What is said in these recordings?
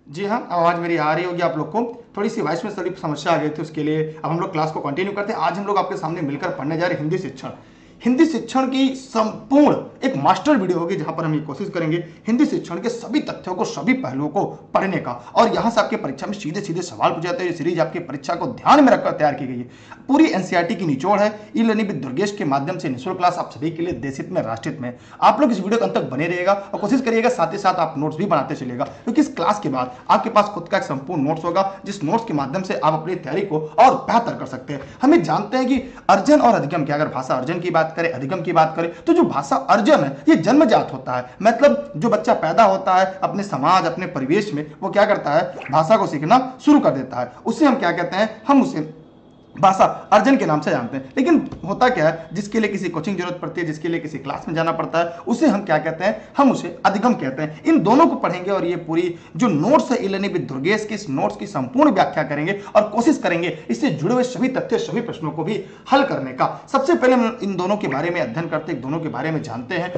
जी हाँ, आवाज मेरी आ रही होगी आप लोग को। थोड़ी सी वॉइस में थोड़ी समस्या आ गई थी, उसके लिए अब हम लोग क्लास को कंटिन्यू करते हैं। आज हम लोग आपके सामने मिलकर पढ़ने जा रहे हैं हिंदी शिक्षण। हिंदी शिक्षण की संपूर्ण एक मास्टर वीडियो होगी जहां पर हम ये कोशिश करेंगे हिंदी शिक्षण के सभी तथ्यों को, सभी पहलुओं को पढ़ने का। और यहां से आपके परीक्षा में सीधे सीधे सवाल पूछे जाते हैं। ये सीरीज आपकी परीक्षा को ध्यान में रखकर तैयार की गई है। पूरी एनसीईआरटी की निचोड़ है। ई लर्निंग विद दुर्गेश के माध्यम से निःशुल्क क्लास आप सभी के लिए देशहित में, राष्ट्रहित में। आप लोग इस वीडियो के अंत तक बने रहिएगा और कोशिश करिएगा साथ ही साथ आप नोट्स भी बनाते चलिएगा, क्योंकि इस क्लास के बाद आपके पास खुद का एक संपूर्ण नोट्स होगा, जिस नोट्स के माध्यम से आप अपनी तैयारी को और बेहतर कर सकते हैं। हमें जानते हैं कि अर्जन और अधिगम क्या, अगर भाषा अर्जन की बात करें, अधिगम की बात करें, तो जो भाषा अर्जन है ये जन्मजात होता है। मतलब जो बच्चा पैदा होता है अपने समाज, अपने परिवेश में, वो क्या करता है, भाषा को सीखना शुरू कर देता है। उसे हम क्या कहते हैं, हम उसे भाषा अर्जन के नाम से जानते हैं। लेकिन होता क्या है, जिसके लिए किसी कोचिंग जरूरत पड़ती है, जिसके लिए किसी क्लास में जाना पड़ता है, उसे हम क्या कहते हैं, हम उसे अधिगम कहते हैं। इन दोनों को पढ़ेंगे और ये पूरी जो नोट्स है ई लर्निंग विद दुर्गेश की, इस नोट्स की संपूर्ण व्याख्या करेंगे और कोशिश करेंगे इससे जुड़े हुए सभी तथ्य, सभी प्रश्नों को भी हल करने का। सबसे पहले हम इन दोनों के बारे में अध्ययन करते हैं, दोनों के बारे में जानते हैं।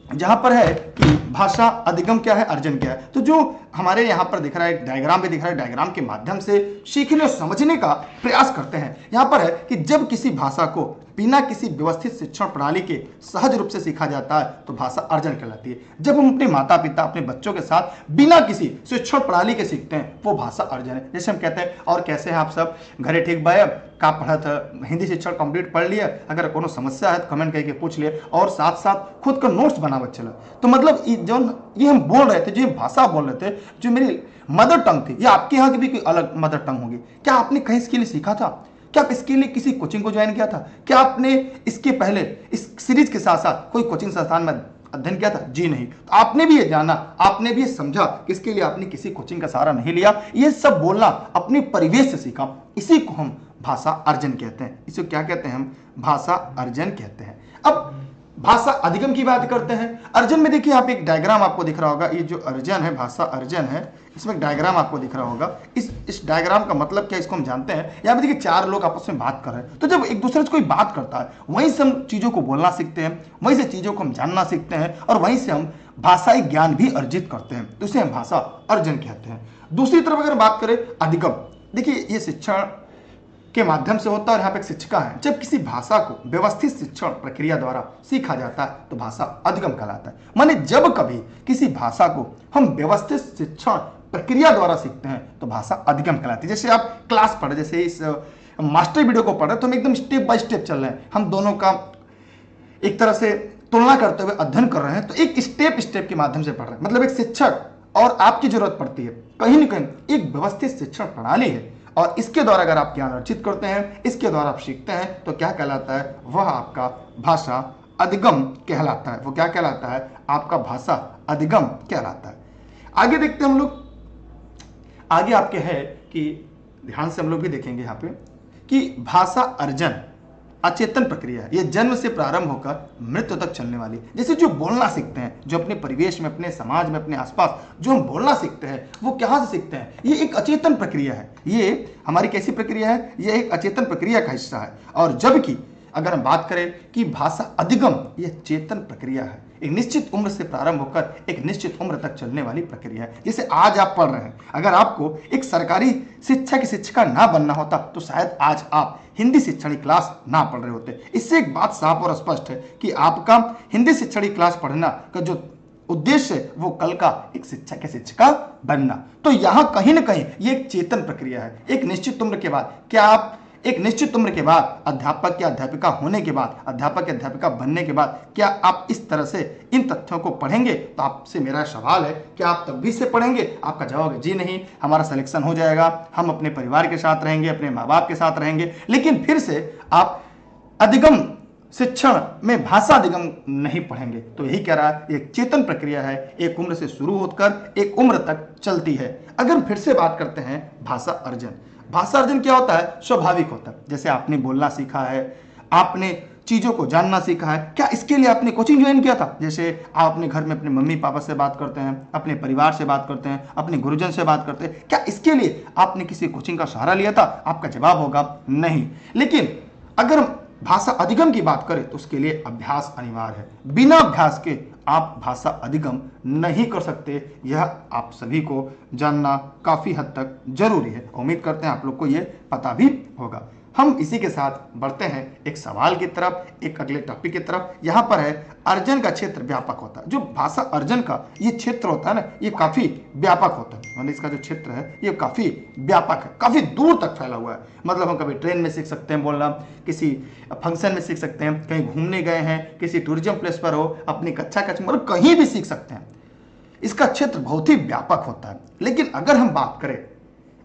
जहां पर है कि भाषा अधिगम क्या है, अर्जन क्या है। तो जो हमारे यहाँ पर दिख रहा है, डायग्राम भी दिख रहा है, डायग्राम के माध्यम से सीखने और समझने का प्रयास करते हैं। यहाँ पर है कि जब किसी भाषा को बिना किसी व्यवस्थित शिक्षण प्रणाली के सहज रूप से सीखा जाता है तो भाषा अर्जन कहलाती है। जब हम अपने माता पिता, अपने बच्चों के साथ बिना किसी शिक्षण प्रणाली के सीखते हैं वो भाषा अर्जन है। जैसे हम कहते हैं, और कैसे हैं आप सब, घरे ठीक बाय, का पढ़ा था, हिंदी शिक्षण कंप्लीट पढ़ लिया, अगर कोनो समस्या है तो कमेंट करके पूछ लिया, और साथ साथ खुद का नोट्स बनावत चला। तो मतलब जो ये हम बोल रहे थे, जो भाषा बोल रहे थे, जो मेरी मदर टंग थी, या आपके यहाँ की भी कोई अलग मदर टंग होगी, क्या आपने कहीं इसके लिए सीखा था? क्या आप इसके लिए किसी कोचिंग को ज्वाइन किया था? क्या आपने इसके पहले इस सीरीज के साथ साथ कोई कोचिंग संस्थान में अध्ययन किया था? जी नहीं। तो आपने भी ये जाना, आपने भी ये समझा कि इसके लिए आपने किसी कोचिंग का सहारा नहीं लिया। ये सब बोलना अपने परिवेश से सीखा। इसी को हम भाषा अर्जन कहते हैं। इसे क्या कहते हैं, हम भाषा अर्जन कहते हैं। अब भाषा अधिगम की बात करते हैं। अर्जन में देखिए, आप एक डायग्राम आपको दिख रहा होगा। ये जो अर्जन है, भाषा अर्जन है, इसमें डायग्राम आपको दिख रहा होगा। इस डायग्राम का मतलब क्या, इसको हम जानते हैं। यहाँ पे देखिए चार लोग आपस में बात कर रहे हैं। तो जब एक दूसरे से कोई बात करता है, वहीं से हम चीजों को बोलना सीखते हैं, वहीं से चीजों को हम जानना सीखते हैं, और वहीं से हम भाषाई ज्ञान भी अर्जित करते हैं। तो इसे हम भाषा अर्जन कहते हैं। दूसरी तरफ अगर बात करें अधिगम, देखिए ये शिक्षण के माध्यम से होता है, और यहाँ पे एक शिक्षिका है। जब किसी भाषा को व्यवस्थित शिक्षण प्रक्रिया द्वारा सीखा जाता है तो भाषा अधिगम कहलाता है। माने जब कभी किसी भाषा को हम व्यवस्थित शिक्षण प्रक्रिया द्वारा सीखते हैं तो भाषा अधिगम कहलाती है। जैसे आप क्लास पढ़े, जैसे इस मास्टर वीडियो को पढ़ रहे, तो हम एकदम स्टेप बाय स्टेप चल रहे हैं। हम दोनों का एक तरह से तुलना करते हुए अध्ययन कर रहे हैं, तो एक स्टेप स्टेप के माध्यम से पढ़ रहे हैं। मतलब एक शिक्षक और आपकी जरूरत पड़ती है, कहीं ना कहीं एक व्यवस्थित शिक्षण प्रणाली है, और इसके द्वारा अगर आप ज्ञान अर्जित करते हैं, इसके द्वारा आप सीखते हैं, तो क्या कहलाता है, वह आपका भाषा अधिगम कहलाता है। वो क्या कहलाता है, आपका भाषा अधिगम कहलाता है। आगे देखते हैं हम लोग। आगे आपके है कि ध्यान से हम लोग भी देखेंगे यहाँ पे कि भाषा अर्जन अचेतन प्रक्रिया है। ये जन्म से प्रारंभ होकर मृत्यु तक चलने वाली। जैसे जो बोलना सीखते हैं, जो अपने परिवेश में, अपने समाज में, अपने आसपास जो हम बोलना सीखते हैं, वो कहाँ से सीखते हैं, ये एक अचेतन प्रक्रिया है। ये हमारी कैसी प्रक्रिया है, ये एक अचेतन प्रक्रिया का हिस्सा है। और जबकि अगर हम बात करें कि भाषा अधिगम, ये चेतन प्रक्रिया है। एक निश्चित उम्र से प्रारंभ होकर एक निश्चित उम्र तक चलने वाली प्रक्रिया है। जैसे आज आप पढ़ रहे हैं, अगर आपको एक सरकारी शिक्षा की शिक्षिका ना बनना होता तो शायद आज आप हिंदी शिक्षण की क्लास ना पढ़ रहे होते। इससे एक बात साफ और स्पष्ट है कि आपका हिंदी शिक्षण की क्लास पढ़ना का जो उद्देश्य है वो कल का एक शिक्षक या शिक्षिका बनना। तो यहां कहीं ना कहीं ये एक चेतन प्रक्रिया है। एक निश्चित उम्र के बाद, क्या आप एक निश्चित उम्र के बाद अध्यापक या अध्यापिका होने के बाद, अध्यापक या अध्यापिका बनने के बाद, क्या आप इस तरह से इन तथ्यों को पढ़ेंगे? तो आपसे मेरा सवाल है, क्या आप तब भी से पढ़ेंगे? आपका जवाब है जी नहीं, हमारा सिलेक्शन हो जाएगा, हम अपने परिवार के साथ रहेंगे, अपने माँ बाप के साथ रहेंगे, लेकिन फिर से आप अधिगम शिक्षण में भाषा अधिगम नहीं पढ़ेंगे। तो यही कह रहा है, एक चेतन प्रक्रिया है, एक उम्र से शुरू होकर एक उम्र तक चलती है। अगर फिर से बात करते हैं भाषा अर्जन, भाषा अर्जन क्या होता है, स्वाभाविक होता है। जैसे आपने बोलना सीखा है, आपने चीजों को जानना सीखा है, क्या इसके लिए आपने कोचिंग ज्वाइन किया था? जैसे आप अपने घर में अपने मम्मी पापा से बात करते हैं, अपने परिवार से बात करते हैं, अपने गुरुजन से बात करते हैं, क्या इसके लिए आपने किसी कोचिंग का सहारा लिया था? आपका जवाब होगा नहीं। लेकिन अगर भाषा अधिगम की बात करें तो उसके लिए अभ्यास अनिवार्य है। बिना अभ्यास के आप भाषा अधिगम नहीं कर सकते, यह आप सभी को जानना काफ़ी हद तक जरूरी है। उम्मीद करते हैं आप लोग को ये पता भी होगा। हम इसी के साथ बढ़ते हैं एक सवाल की तरफ, एक अगले टॉपिक की तरफ। यहाँ पर है अर्जन का क्षेत्र व्यापक होता है। जो भाषा अर्जन का ये क्षेत्र होता है ना, ये काफ़ी व्यापक होता है। मतलब इसका जो क्षेत्र है ये काफ़ी व्यापक है, काफ़ी दूर तक फैला हुआ है। मतलब हम कभी ट्रेन में सीख सकते हैं बोलना, किसी फंक्शन में सीख सकते हैं, कहीं घूमने गए हैं, किसी टूरिज्म प्लेस पर हो, अपनी कक्षा मतलब कहीं भी सीख सकते हैं। इसका क्षेत्र बहुत ही व्यापक होता है। लेकिन अगर हम बात करें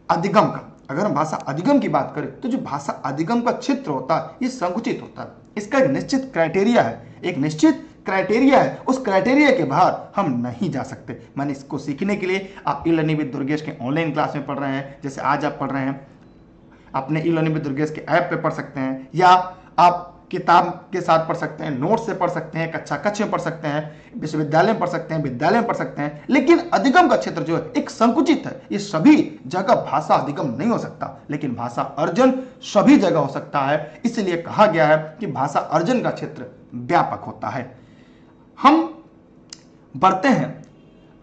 अधिगम का, अगर हम भाषा अधिगम की बात करें तो जो भाषा अधिगम का क्षेत्र होता है ये संकुचित होता है। इसका एक निश्चित क्राइटेरिया है, एक निश्चित क्राइटेरिया है। उस क्राइटेरिया के बाहर हम नहीं जा सकते। मैंने इसको सीखने के लिए आप ई लर्निंग विद दुर्गेश के ऑनलाइन क्लास में पढ़ रहे हैं, जैसे आज आप पढ़ रहे हैं, अपने ई लर्निंग विद दुर्गेश के ऐप पे पढ़ सकते हैं, या आप किताब के साथ पढ़ सकते हैं, नोट से पढ़ सकते हैं, कक्षा कक्ष में पढ़ सकते हैं, विश्वविद्यालय में पढ़ सकते हैं, विद्यालय में पढ़ सकते हैं। लेकिन अधिगम का क्षेत्र जो है एक संकुचित है। ये सभी जगह भाषा अधिगम नहीं हो सकता, लेकिन भाषा अर्जन सभी जगह हो सकता है। इसलिए कहा गया है कि भाषा अर्जन का क्षेत्र व्यापक होता है। हम बढ़ते हैं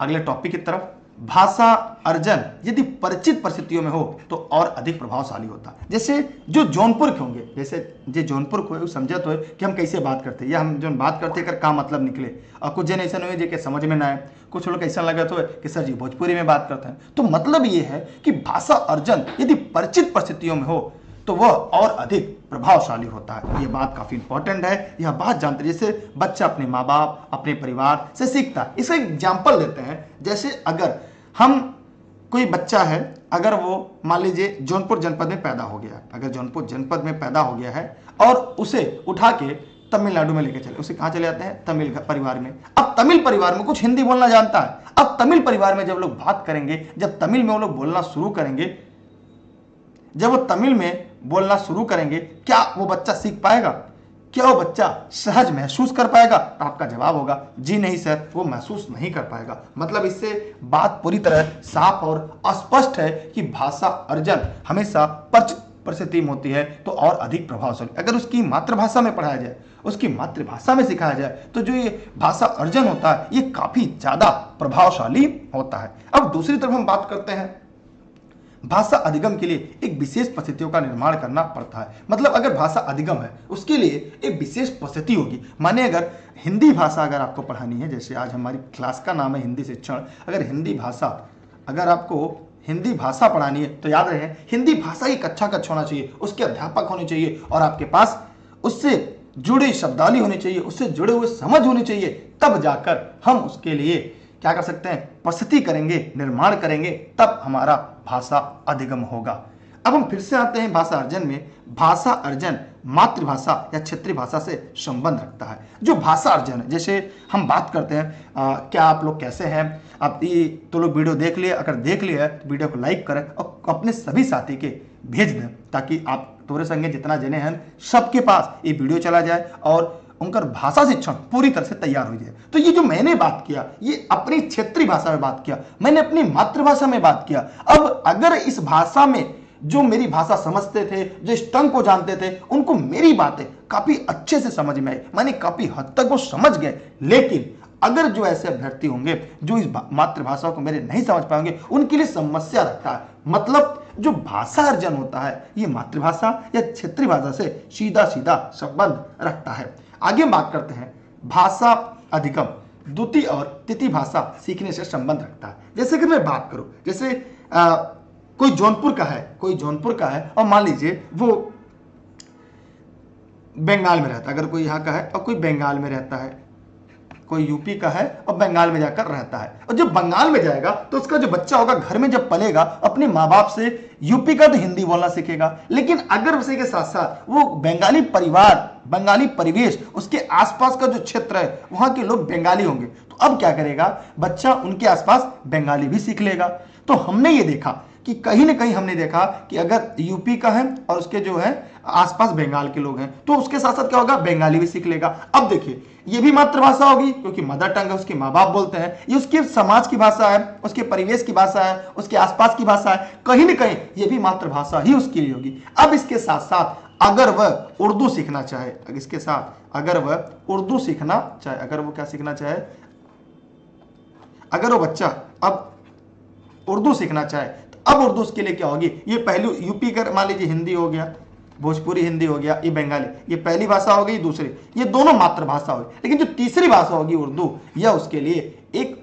अगले टॉपिक की तरफ। भाषा अर्जन यदि परिचित परिस्थितियों में हो तो और अधिक प्रभावशाली होता है। जैसे जो जौनपुर के होंगे, जैसे जो जौनपुर को समझे तो है कि हम कैसे बात करते हैं, या हम जो बात करते हैं का मतलब निकले। और कुछ जन ऐसा नहीं है जो समझ में ना आए, कुछ लोग ऐसा लगे तो है कि सर जी भोजपुरी में बात करते हैं। तो मतलब ये है कि भाषा अर्जन यदि परिचित परिस्थितियों में हो तो वह और अधिक प्रभावशाली होता है। यह बात काफी इंपॉर्टेंट है। यह बात जानते हैं, जैसे बच्चा अपने माँ बाप, अपने परिवार से सीखता है। इसका एग्जाम्पल देते हैं। जैसे अगर हम कोई बच्चा है, अगर वो मान लीजिए जौनपुर जनपद में पैदा हो गया, अगर जौनपुर जनपद में पैदा हो गया है और उसे उठा के तमिलनाडु में लेके चले, उसे कहाँ चले जाते हैं, तमिल परिवार में। अब तमिल परिवार में कुछ हिंदी बोलना जानता है। अब तमिल परिवार में जब लोग बात करेंगे, जब तमिल में वो लोग बोलना शुरू करेंगे, जब वो तमिल में बोलना शुरू करेंगे, क्या वो बच्चा सीख पाएगा? क्या वो बच्चा सहज महसूस कर पाएगा? आपका जवाब होगा जी नहीं सर, वो महसूस नहीं कर पाएगा। मतलब इससे बात पूरी तरह साफ और स्पष्ट है कि भाषा अर्जन हमेशा परिचित परिस्थिति में होती है तो और अधिक प्रभावशाली। अगर उसकी मातृभाषा में पढ़ाया जाए, उसकी मातृभाषा में सिखाया जाए, तो जो ये भाषा अर्जन होता है ये काफी ज्यादा प्रभावशाली होता है। अब दूसरी तरफ हम बात करते हैं, भाषा अधिगम के लिए एक विशेष परिस्थितियों का निर्माण करना पड़ता है। मतलब अगर भाषा अधिगम है उसके लिए एक विशेष परिस्थिति होगी। माने अगर हिंदी भाषा अगर आपको पढ़ानी है, जैसे आज हमारी क्लास का नाम है हिंदी शिक्षण, अगर हिंदी भाषा अगर आपको हिंदी भाषा पढ़ानी है तो याद रहे हिंदी भाषा की कक्षा कक्ष होना चाहिए, उसके अध्यापक होने चाहिए और आपके पास उससे जुड़ी शब्दावली होनी चाहिए, उससे जुड़े हुए समझ होनी चाहिए। तब जाकर हम उसके लिए क्या कर सकते हैं, प्रस्तुति करेंगे, निर्माण करेंगे, तब हमारा भाषा अधिगम होगा। अब हम फिर से आते हैं भाषा अर्जन में। भाषा अर्जन मातृभाषा या क्षेत्रीय भाषा से संबंध रखता है। जो भाषा अर्जन है, जैसे हम बात करते हैं क्या आप लोग कैसे हैं, आप ये तो लोग वीडियो देख लिए, अगर देख लिया है तो वीडियो को लाइक करें और अपने सभी साथी के भेज दें, ताकि आप तोरे संगे जितना जने हैं सबके पास ये वीडियो चला जाए और उनका भाषा शिक्षण पूरी तरह से तैयार हो जाए। तो ये जो मैंने बात किया ये अपनी क्षेत्रीय भाषा में बात किया, मैंने अपनी मातृभाषा में बात किया। अब अगर इस भाषा में जो मेरी भाषा समझते थे, जो इस टंग को जानते थे, उनको मेरी बातें काफी अच्छे से समझ में आई, माने काफी हद तक वो समझ गए। लेकिन अगर जो ऐसे अभ्यर्थी होंगे जो इस मातृभाषा को मेरे नहीं समझ पाएंगे, उनके लिए समस्या रखता है। मतलब जो भाषा अर्जन होता है ये मातृभाषा या क्षेत्रीय भाषा से सीधा सीधा संबंध रखता है। आगे बात करते हैं, भाषा अधिगम द्वितीय और तृतीय भाषा सीखने से संबंध रखता है। जैसे कि मैं बात करूं, जैसे कोई जौनपुर का है और मान लीजिए वो बंगाल में रहता है, अगर कोई यहाँ का है और कोई बंगाल में रहता है, कोई यूपी का है और बंगाल में जाकर रहता है, और जब बंगाल में जाएगा तो उसका जो बच्चा होगा घर में जब पलेगा अपने माँ बाप से यूपी का तो हिंदी बोलना सीखेगा। लेकिन अगर उसी के साथ साथ वो बंगाली परिवार, बंगाली परिवेश, उसके आसपास का जो क्षेत्र है वहां के लोग बंगाली होंगे, तो अब क्या करेगा बच्चा, उनके आसपास बंगाली भी सीख लेगा। तो हमने ये देखा कि कहीं ना कहीं हमने देखा कि अगर यूपी का है और उसके जो है आसपास बंगाल के लोग हैं तो उसके साथ साथ क्या होगा, बंगाली भी सीख लेगा। अब देखिए ये भी मातृभाषा होगी क्योंकि मदर टंग है, उसके माँ बाप बोलते हैं, ये उसके समाज की भाषा है, उसके परिवेश की भाषा है, उसके आसपास की भाषा है, कहीं ना कहीं ये भी मातृभाषा ही उसके लिए होगी। अब इसके साथ साथ अगर वह उर्दू सीखना चाहे, इसके साथ अगर वह उर्दू सीखना चाहे, अगर वो क्या सीखना चाहे, अगर वो बच्चा अब उर्दू सीखना चाहे तो अब उर्दू उसके लिए क्या होगी, ये पहलू यूपी का मान लीजिए हिंदी हो गया, भोजपुरी हिंदी हो गया, ये बंगाली, ये पहली भाषा हो गई, दूसरी, ये दोनों मातृभाषा होगी। लेकिन जो तीसरी भाषा होगी उर्दू, यह उसके लिए एक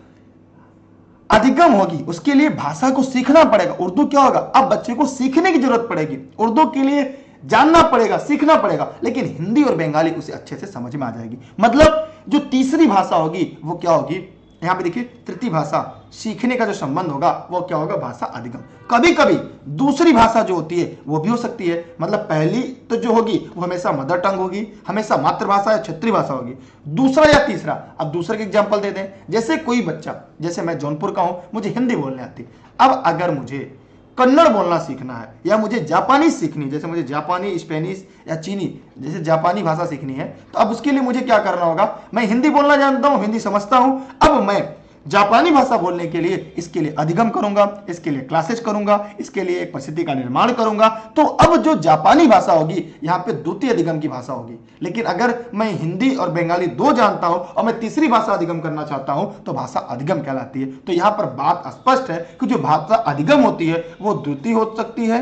अधिगम होगी, उसके लिए भाषा को सीखना पड़ेगा। उर्दू क्या होगा, अब बच्चे को सीखने की जरूरत पड़ेगी, उर्दू के लिए जानना पड़ेगा, सीखना पड़ेगा, लेकिन हिंदी और बंगाली उसे अच्छे से समझ में आ जाएगी। मतलब जो तीसरी भाषा होगी वो क्या होगी, यहां पे देखिए तृतीय भाषा सीखने का जो संबंध होगा वो क्या होगा, भाषा अधिगम। कभी कभी दूसरी भाषा जो होती है वो भी हो सकती है, मतलब पहली तो जो होगी वो हमेशा मदर टंग होगी, हमेशा मातृभाषा या क्षेत्रीय भाषा होगी, दूसरा या तीसरा। अब दूसरे के एग्जांपल दे दें, जैसे कोई बच्चा, जैसे मैं जौनपुर का हूं, मुझे हिंदी बोलने आती, अब अगर मुझे कन्नड़ बोलना सीखना है या मुझे जापानी सीखनी, जैसे मुझे जापानी, स्पेनिश या चीनी जैसे जापानी भाषा सीखनी है, तो अब उसके लिए मुझे क्या करना होगा, मैं हिंदी बोलना जानता हूं, हिंदी समझता हूं, अब मैं जापानी भाषा बोलने के लिए इसके लिए अधिगम करूंगा, इसके लिए क्लासेस करूंगा, इसके लिए एक परिस्थिति का निर्माण करूंगा। तो अब जो जापानी भाषा होगी यहाँ पे द्वितीय अधिगम की भाषा होगी। लेकिन अगर मैं हिंदी और बंगाली दो जानता हूं और मैं तीसरी भाषा अधिगम करना चाहता हूं तो भाषा अधिगम कहलाती है। तो यहां पर बात स्पष्ट है कि जो भाषा अधिगम होती है वो द्वितीय हो सकती है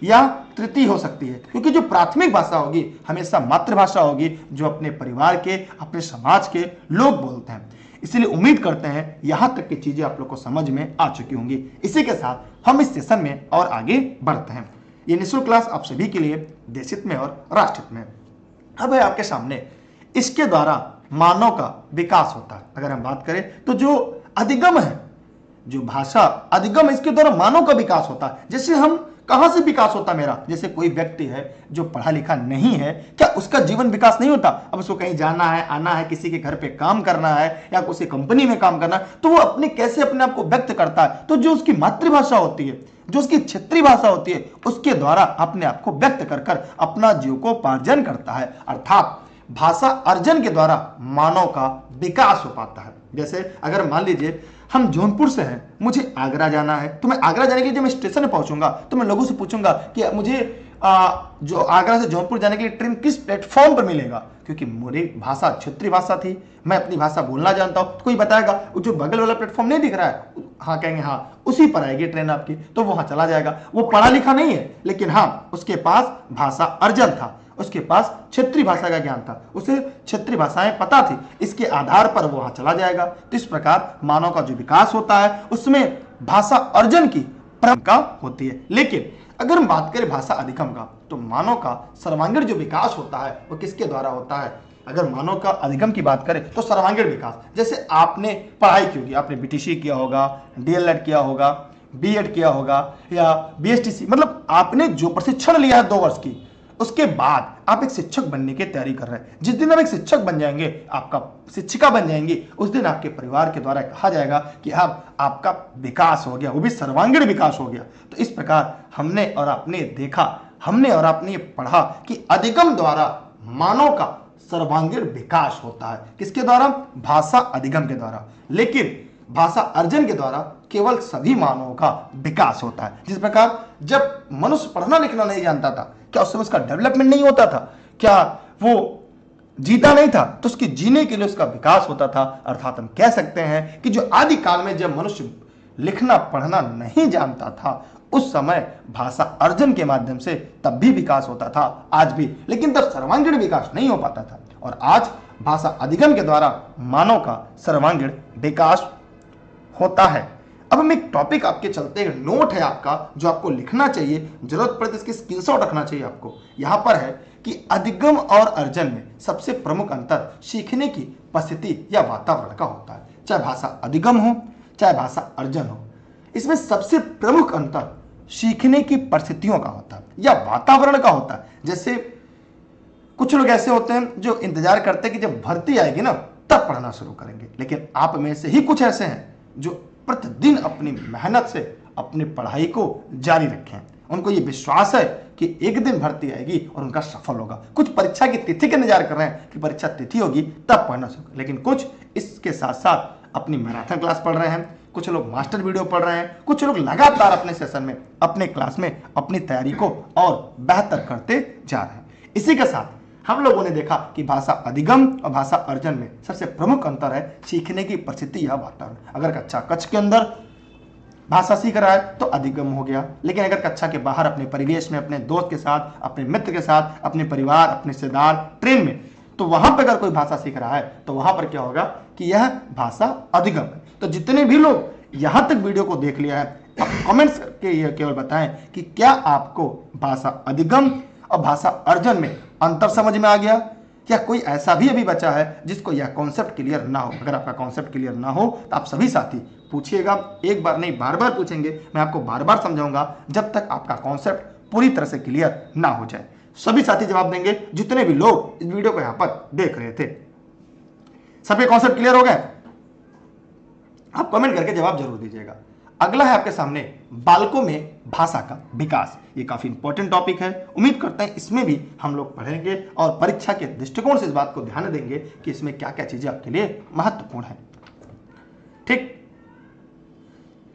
या तृतीय हो सकती है, क्योंकि जो प्राथमिक भाषा होगी हमेशा मातृभाषा होगी, जो अपने परिवार के, अपने समाज के लोग बोलते हैं। इसलिए उम्मीद करते हैं यहां तक की चीजें आप लोग को समझ में आ चुकी होंगी। इसी के साथ हम इस सेशन में और आगे बढ़ते हैं। ये निःशुल्क क्लास आप सभी के लिए देश हित में और राष्ट्र हित में। अब है आपके सामने, इसके द्वारा मानव का विकास होता है। अगर हम बात करें तो जो अधिगम है, जो भाषा अधिगम है, इसके द्वारा मानव का विकास होता है। जैसे हम कहां से विकास होता मेरा, जैसे कोई व्यक्ति है जो पढ़ा लिखा नहीं है, क्या उसका जीवन विकास नहीं होता। अब उसको कहीं जाना है, आना है, किसी के घर पे काम करना है या किसी कंपनी में काम करना है, तो वो कैसे अपने आप को व्यक्त करता है, तो जो उसकी मातृभाषा होती है, जो उसकी क्षेत्रीय भाषा होती है, उसके द्वारा अपने आप को व्यक्त कर कर अपना जीविकोपार्जन करता है। अर्थात भाषा अर्जन के द्वारा मानव का विकास हो पाता है। जैसे अगर मान लीजिए हम जौनपुर से हैं, मुझे आगरा जाना है, तो मैं आगरा जाने के लिए जब मैं स्टेशन में पहुंचूंगा तो मैं लोगों से पूछूंगा कि मुझे जो आगरा से जौनपुर जाने के लिए ट्रेन किस प्लेटफॉर्म पर मिलेगा, क्योंकि मेरी भाषा क्षेत्रीय भाषा थी, मैं अपनी भाषा बोलना जानता हूं। तो कोई बताएगा वो जो बगल वाला प्लेटफॉर्म नहीं दिख रहा है, हाँ कहेंगे हाँ उसी पर आएगी ट्रेन आपकी, तो वहां चला जाएगा। वो पढ़ा लिखा नहीं है, लेकिन हाँ उसके पास भाषा अर्जन था, उसके पास क्षेत्रीय भाषा का ज्ञान था, उसे क्षेत्रीय भाषाएं पता थी, इसके आधार पर वो वहां चला जाएगा। तो इस प्रकार मानव का जो विकास होता है उसमें भाषा अर्जन की भूमिका होती है। लेकिन अगर हम बात करें भाषा अधिगम का, तो मानव का सर्वांगीण जो विकास होता है वो किसके द्वारा होता है। अगर मानव का अधिगम की बात करें तो सर्वांगीण विकास, जैसे आपने पढ़ाई की होगी, आपने बीटीसी किया होगा, डीएलएड किया होगा, बीएड किया होगा या बीएसटीसी, मतलब आपने जो प्रशिक्षण लिया है 2 वर्ष की, उसके बाद आप एक शिक्षक बनने की तैयारी कर रहे हैं। जिस दिन आप एक शिक्षक बन जाएंगे, आपका शिक्षिका बन जाएंगी, उस दिन आपके परिवार के द्वारा कहा जाएगा कि अब आपका विकास हो गया, वो भी सर्वांगीण विकास हो गया। तो इस प्रकार हमने और आपने देखा, हमने और आपने पढ़ा कि अधिगम द्वारा मानव का सर्वांगीण विकास होता है। किसके द्वारा, भाषा अधिगम के द्वारा। लेकिन भाषा अर्जन के द्वारा केवल सभी मानवों का विकास होता है। जिस प्रकार जब मनुष्य पढ़ना लिखना नहीं जानता था, क्या उस समय उसका डेवलपमेंट नहीं होता था, क्या वो जीता नहीं था, तो उसके जीने के लिए उसका विकास होता था। अर्थात हम कह सकते हैं कि जो आदि काल में जब मनुष्य लिखना पढ़ना नहीं जानता था, उस समय भाषा अर्जन के माध्यम से तब भी विकास होता था, आज भी, लेकिन तब सर्वांगीण विकास नहीं हो पाता था। और आज भाषा अधिगम के द्वारा मानव का सर्वांगीण विकास होता है। अब हम एक टॉपिक आपके चलते हैं, नोट है आपका जो आपको लिखना चाहिए, जरूरत पड़े तो इसकी स्क्रीनशॉट रखना चाहिए आपको। यहां पर है कि अधिगम और अर्जन में सबसे प्रमुख अंतर सीखने की परिस्थिति या वातावरण का होता है। चाहे भाषा अधिगम हो चाहे भाषा अर्जन हो, इसमें सबसे प्रमुख अंतर सीखने की परिस्थितियों का होता है या वातावरण का होता है। जैसे कुछ लोग ऐसे होते हैं जो इंतजार करते हैं कि जब भर्ती आएगी ना तब पढ़ना शुरू करेंगे, लेकिन आप में से ही कुछ ऐसे हैं जो प्रतिदिन अपनी मेहनत से अपनी पढ़ाई को जारी रखें। उनको ये विश्वास है कि एक दिन भर्ती आएगी और उनका सफल होगा। कुछ परीक्षा की तिथि का इंतजार कर रहे हैं कि परीक्षा तिथि होगी तब पढ़ना शुरू, लेकिन कुछ इसके साथ साथ अपनी मैराथन क्लास पढ़ रहे हैं, कुछ लोग मास्टर वीडियो पढ़ रहे हैं, कुछ लोग लगातार अपने सेशन में, अपने क्लास में अपनी तैयारी को और बेहतर करते जा रहे हैं। इसी के साथ हम लोगों ने देखा कि भाषा अधिगम और भाषा अर्जन में सबसे प्रमुख अंतर है सीखने की परिस्थिति या वातावरण। अगर कक्षा कक्ष के अंदर भाषा सीख रहा है तो अधिगम हो गया, लेकिन अगर कक्षा के बाहर अपने परिवेश में, अपने दोस्त के साथ, अपने मित्र के साथ, अपने परिवार, अपने रिश्तेदार, ट्रेन में, तो वहां पर अगर कोई भाषा सीख रहा है तो वहां पर क्या होगा कि यह भाषा अधिगम है। तो जितने भी लोग यहां तक वीडियो को देख लिया है, आप कमेंट्स करके यह केवल बताएं कि क्या आपको भाषा अधिगम और भाषा अर्जन में अंतर समझ में आ गया, क्या कोई ऐसा भी अभी बचा है जिसको यह कॉन्सेप्ट क्लियर ना हो। अगर आपका कॉन्सेप्ट क्लियर ना हो तो आप सभी साथी पूछिएगा, एक बार नहीं बार बार पूछेंगे, मैं आपको बार बार समझाऊंगा जब तक आपका कॉन्सेप्ट पूरी तरह से क्लियर ना हो जाए। सभी साथी जवाब देंगे जितने भी लोग इस वीडियो को यहां पर देख रहे थे। सबके कॉन्सेप्ट क्लियर हो गए? आप कमेंट करके जवाब जरूर दीजिएगा। अगला है आपके सामने बालकों में भाषा का विकास। ये काफी इंपॉर्टेंट टॉपिक है, उम्मीद करते हैं इसमें भी हम लोग पढ़ेंगे और परीक्षा के दृष्टिकोण से इस बात को ध्यान देंगे कि इसमें क्या क्या चीजें आपके लिए महत्वपूर्ण है। ठीक,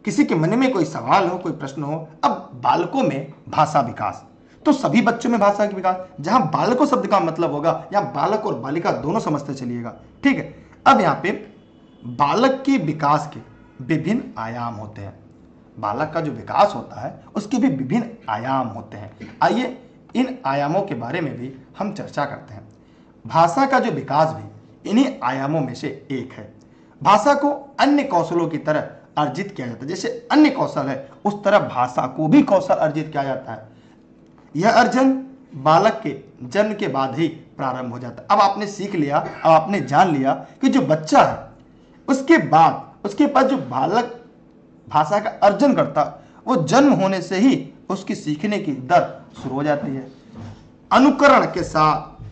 किसी के मन में कोई सवाल हो, कोई प्रश्न हो। अब बालकों में भाषा विकास, तो सभी बच्चों में भाषा का विकास, जहां बालकों शब्द का मतलब होगा या बालक और बालिका दोनों समझते चलिएगा। ठीक है, अब यहां पे बालक के विकास के विभिन्न आयाम होते हैं। बालक का जो विकास होता है उसके भी विभिन्न आयाम होते हैं। आइए इन आयामों के बारे में भी हम चर्चा करते हैं। भाषा का जो विकास भी इन्हीं आयामों में से एक है। भाषा को अन्य कौशलों की तरह अर्जित किया जाता है। जैसे अन्य कौशल है उस तरह भाषा को भी कौशल अर्जित किया जाता है। यह अर्जन बालक के जन्म के बाद ही प्रारंभ हो जाता है। अब आपने सीख लिया, अब आपने जान लिया कि जो बच्चा है उसके बाद उसके पास जो बालक भाषा का अर्जन करता, वो जन्म होने से ही उसकी सीखने की दर शुरू हो जाती है। अनुकरण के साथ,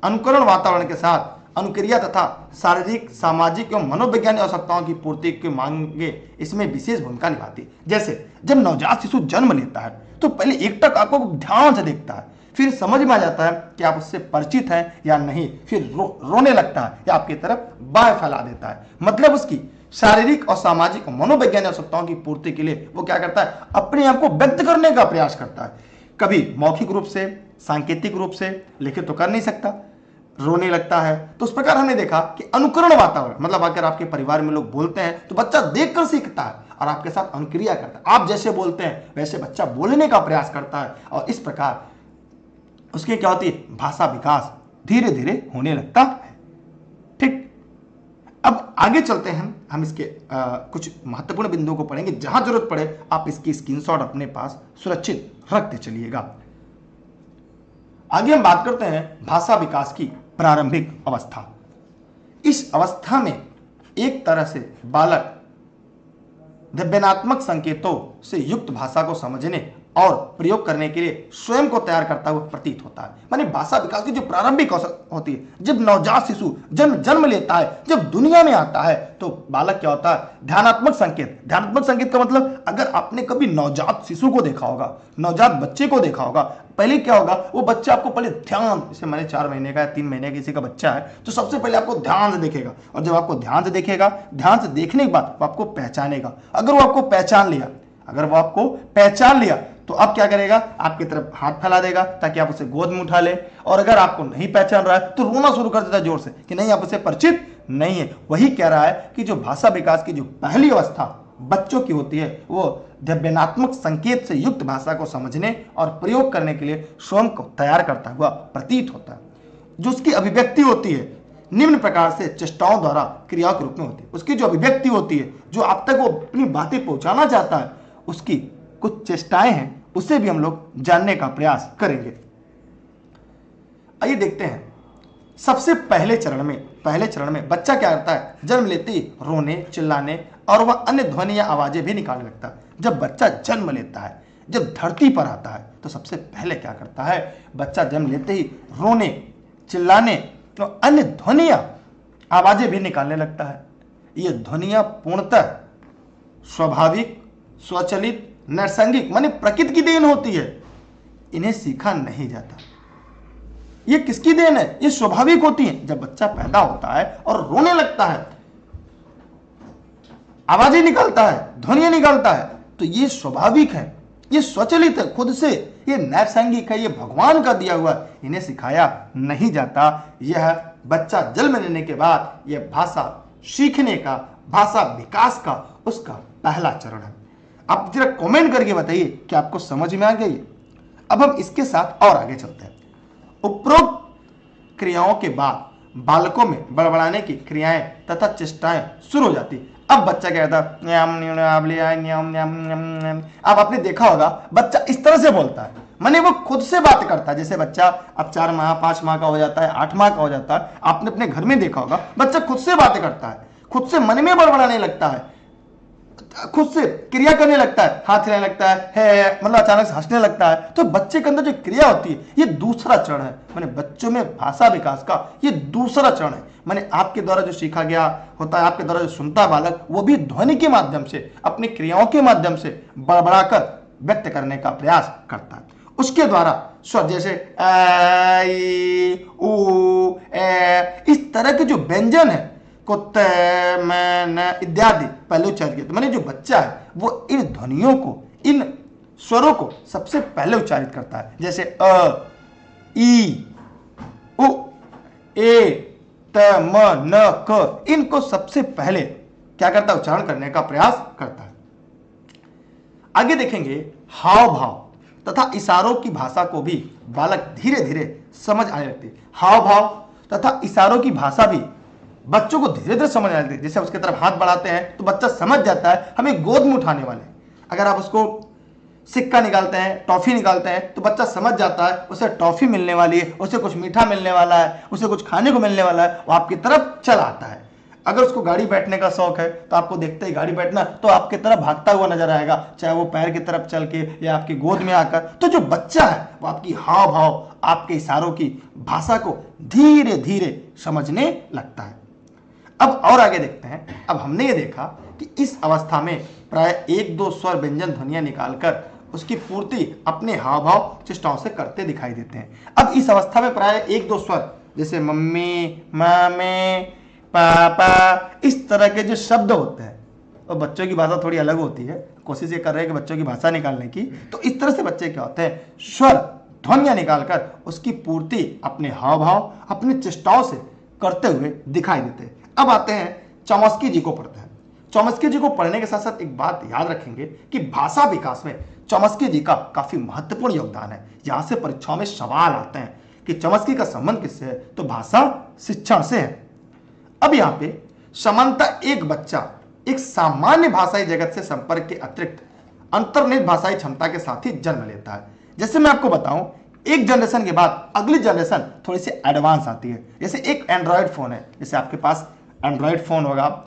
अनुकरण वातावरण के साथ अनुक्रिया तथा शारीरिक, सामाजिक एवं मनोवैज्ञानिक आवश्यकताओं की पूर्ति की मांगे इसमें विशेष भूमिका निभाती है। जैसे जब नवजात शिशु जन्म लेता है तो पहले एकटक आंखों को ध्यान से देखता है, फिर समझ में आ जाता है कि आप उससे परिचित हैं या नहीं, फिर रोने लगता है या आपकी तरफ बाएं फैला देता है। मतलब उसकी शारीरिक और सामाजिक और मनोवैज्ञानिक आवश्यकताओं की पूर्ति के लिए वो क्या करता है, अपने आप को व्यक्त करने का प्रयास करता है। कभी मौखिक रूप से, सांकेतिक रूप से, लिखित तो कर नहीं सकता, रोने लगता है। तो उस प्रकार हमने देखा कि अनुकरण वातावरण, मतलब अगर आपके परिवार में लोग बोलते हैं तो बच्चा देखकर सीखता है और आपके साथ अनुक्रिया करता है। आप जैसे बोलते हैं वैसे बच्चा बोलने का प्रयास करता है और इस प्रकार उसकी क्या होती है, भाषा विकास धीरे धीरे होने लगता है। ठीक, अब आगे चलते हैं हम इसके कुछ महत्वपूर्ण बिंदुओं को पढ़ेंगे। जहां जरूरत पड़े आप इसकी स्क्रीनशॉट अपने पास सुरक्षित रखते चलिएगा। आगे हम बात करते हैं भाषा विकास की प्रारंभिक अवस्था। इस अवस्था में एक तरह से बालक द्रव्यनात्मक संकेतों से युक्त भाषा को समझने और प्रयोग करने के लिए स्वयं को तैयार करता हुआ प्रतीत होता है। माने भाषा विकास की जो प्रारंभिक अवस्था होती है, जब नवजात शिशु जन्म लेता है, जब दुनिया में आता है, तो बालक क्या होता है, ध्यानात्मक संकेत। ध्यानात्मक संकेत का मतलब, अगर आपने कभी नवजात शिशु को देखा होगा, नवजात बच्चे को देखा होगा, पहले क्या होगा, वो बच्चा आपको पहले ध्यान, जैसे मैंने 4 महीने का या 3 महीने किसी का बच्चा है तो सबसे पहले आपको ध्यान से देखेगा, और जब आपको ध्यान से देखेगा, ध्यान से देखने के बाद वो आपको पहचानेगा। अगर वो आपको पहचान लिया तो अब क्या करेगा, आपकी तरफ हाथ फैला देगा ताकि आप उसे गोद में उठा ले। और अगर आपको नहीं पहचान रहा है तो रोना शुरू कर देता है जोर से कि नहीं, आप उसे परिचित नहीं है। वही कह रहा है कि जो भाषा विकास की जो पहली अवस्था बच्चों की होती है, वो द्रव्यनात्मक संकेत से युक्त भाषा को समझने और प्रयोग करने के लिए स्वयं को तैयार करता हुआ प्रतीत होता है। जो उसकी अभिव्यक्ति होती है निम्न प्रकार से चेष्टाओं द्वारा क्रियाओं के रूप में होती है। उसकी जो अभिव्यक्ति होती है, जो आप तक वो अपनी बातें पहुंचाना चाहता है, उसकी कुछ चेष्टाएं हैं, उसे भी हम लोग जानने का प्रयास करेंगे। आइए देखते हैं। सबसे पहले चरण में बच्चा क्या करता है, जन्म लेते ही रोने, चिल्लाने और वह अन्य ध्वनि या आवाजें भी निकालने लगता है। जब बच्चा जन्म लेता है, जब धरती पर आता है, तो सबसे पहले क्या करता है, बच्चा जन्म लेते ही रोने, चिल्लाने और अन्य ध्वनियां, आवाजें भी निकालने लगता है। ये ध्वनियां पूर्णतः स्वाभाविक, स्वचलित, नैसर्गिक माने प्रकृति की देन होती है। इन्हें सीखा नहीं जाता। ये किसकी देन है, ये स्वाभाविक होती है। जब बच्चा पैदा होता है और रोने लगता है, आवाजें निकालता है, ध्वनियां निकालता है, तो ये स्वाभाविक है, ये स्वचालित है, खुद से, ये नैसर्गिक है, ये भगवान का दिया हुआ, इन्हें सिखाया नहीं जाता। यह बच्चा जन्म लेने के बाद यह भाषा सीखने का, भाषा विकास का उसका पहला चरण है। आप जरा कमेंट करके बताइए कि आपको समझ में आ गई। अब हम इसके साथ और आगे चलते हैं। उपरोक्त क्रियाओं के बाद बालकों में बड़बड़ाने की क्रियाएं तथा चेष्टाएं शुरू हो जाती। अब बच्चा क्या कहता है, अब आपने देखा होगा बच्चा इस तरह से बोलता है, माने वो खुद से बात करता है। जैसे बच्चा अब 4 माह 5 माह का हो जाता है, 8 माह का हो जाता है, आपने अपने घर में देखा होगा बच्चा खुद से बात करता है, खुद से मन में बड़बड़ाने लगता है, खुद से क्रिया करने लगता है, हाथ हिलाने लगता है, मतलब अचानक से हंसने लगता है। तो बच्चे के अंदर जो क्रिया होती है ये दूसरा चरण है, माने बच्चों में भाषा विकास का ये दूसरा चरण है। माने आपके द्वारा जो सीखा गया होता है, आपके द्वारा जो सुनता है बालक, वो भी ध्वनि के माध्यम से, अपनी क्रियाओं के माध्यम से बड़बड़ाकर व्यक्त करने का प्रयास करता है। उसके द्वारा स्वर जैसे ऊ इस तरह के जो व्यंजन है, कुत्ते मैंने इत्यादि पहले उच्चारित किया। तो मैंने जो बच्चा है वो इन ध्वनियों को, इन स्वरों को सबसे पहले उच्चारित करता है। जैसे अ, ई, उ, ए, त, म, न, क, इनको सबसे पहले क्या करता है, उच्चारण करने का प्रयास करता है। आगे देखेंगे हाव भाव तथा इशारों की भाषा को भी बालक धीरे धीरे समझ आने लगती है। हाव भाव तथा इशारों की भाषा भी बच्चों को धीरे धीरे समझ आती है। जैसे उसके तरफ हाथ बढ़ाते हैं तो बच्चा समझ जाता है हमें गोद में उठाने वाले। अगर आप उसको सिक्का निकालते हैं, टॉफी निकालते हैं, तो बच्चा समझ जाता है उसे टॉफी मिलने वाली है, उसे कुछ मीठा मिलने वाला है, उसे कुछ खाने को मिलने वाला है, वो आपकी तरफ चला आता है। अगर उसको गाड़ी बैठने का शौक है तो आपको देखते ही गाड़ी बैठना, तो आपकी तरफ भागता हुआ नजर आएगा, चाहे वो पैर की तरफ चल के या आपकी गोद में आकर। तो जो बच्चा है वो आपकी हाव भाव, आपके इशारों की भाषा को धीरे धीरे समझने लगता है। अब और आगे देखते हैं। अब हमने ये देखा कि इस अवस्था में प्राय 1-2 स्वर व्यंजन ध्वनियां निकालकर उसकी पूर्ति अपने हाव भाव चेष्टाओं से करते दिखाई देते हैं। अब इस अवस्था में प्राय 1-2 स्वर जैसे मम्मी, मामे, पापा, इस तरह के जो शब्द होते हैं, और बच्चों की भाषा थोड़ी अलग होती है, कोशिश ये कर रहे हैं कि बच्चों की भाषा निकालने की। तो इस तरह से बच्चे क्या होते हैं, स्वर ध्वनियां निकालकर उसकी पूर्ति अपने हाव भाव, अपनी चेष्टाओं से करते हुए दिखाई देते हैं। अब आते हैं चॉम्स्की जी को पढ़ते हैं। चॉम्स्की जी को पढ़ने के साथ साथ एक बात याद रखेंगे कि भाषा विकास में चॉम्स्की जी का काफी महत्वपूर्ण योगदान है। यहां से परीक्षाओं में सवाल आते हैं कि चॉम्स्की का संबंध किससे है, तो भाषा शिक्षण से है। अब यहाँ पे समानतः एक बच्चा एक सामान्य भाषाई जगत से संपर्क के अतिरिक्त अंतर्निहित भाषाई क्षमता के साथ ही जन्म लेता है। जैसे मैं आपको बताऊं, एक जनरेशन के बाद अगली जनरेशन थोड़ी सी एडवांस आती है। जैसे एक एंड्रॉयड फोन है, जैसे आपके पास एंड्रॉयड फोन होगा,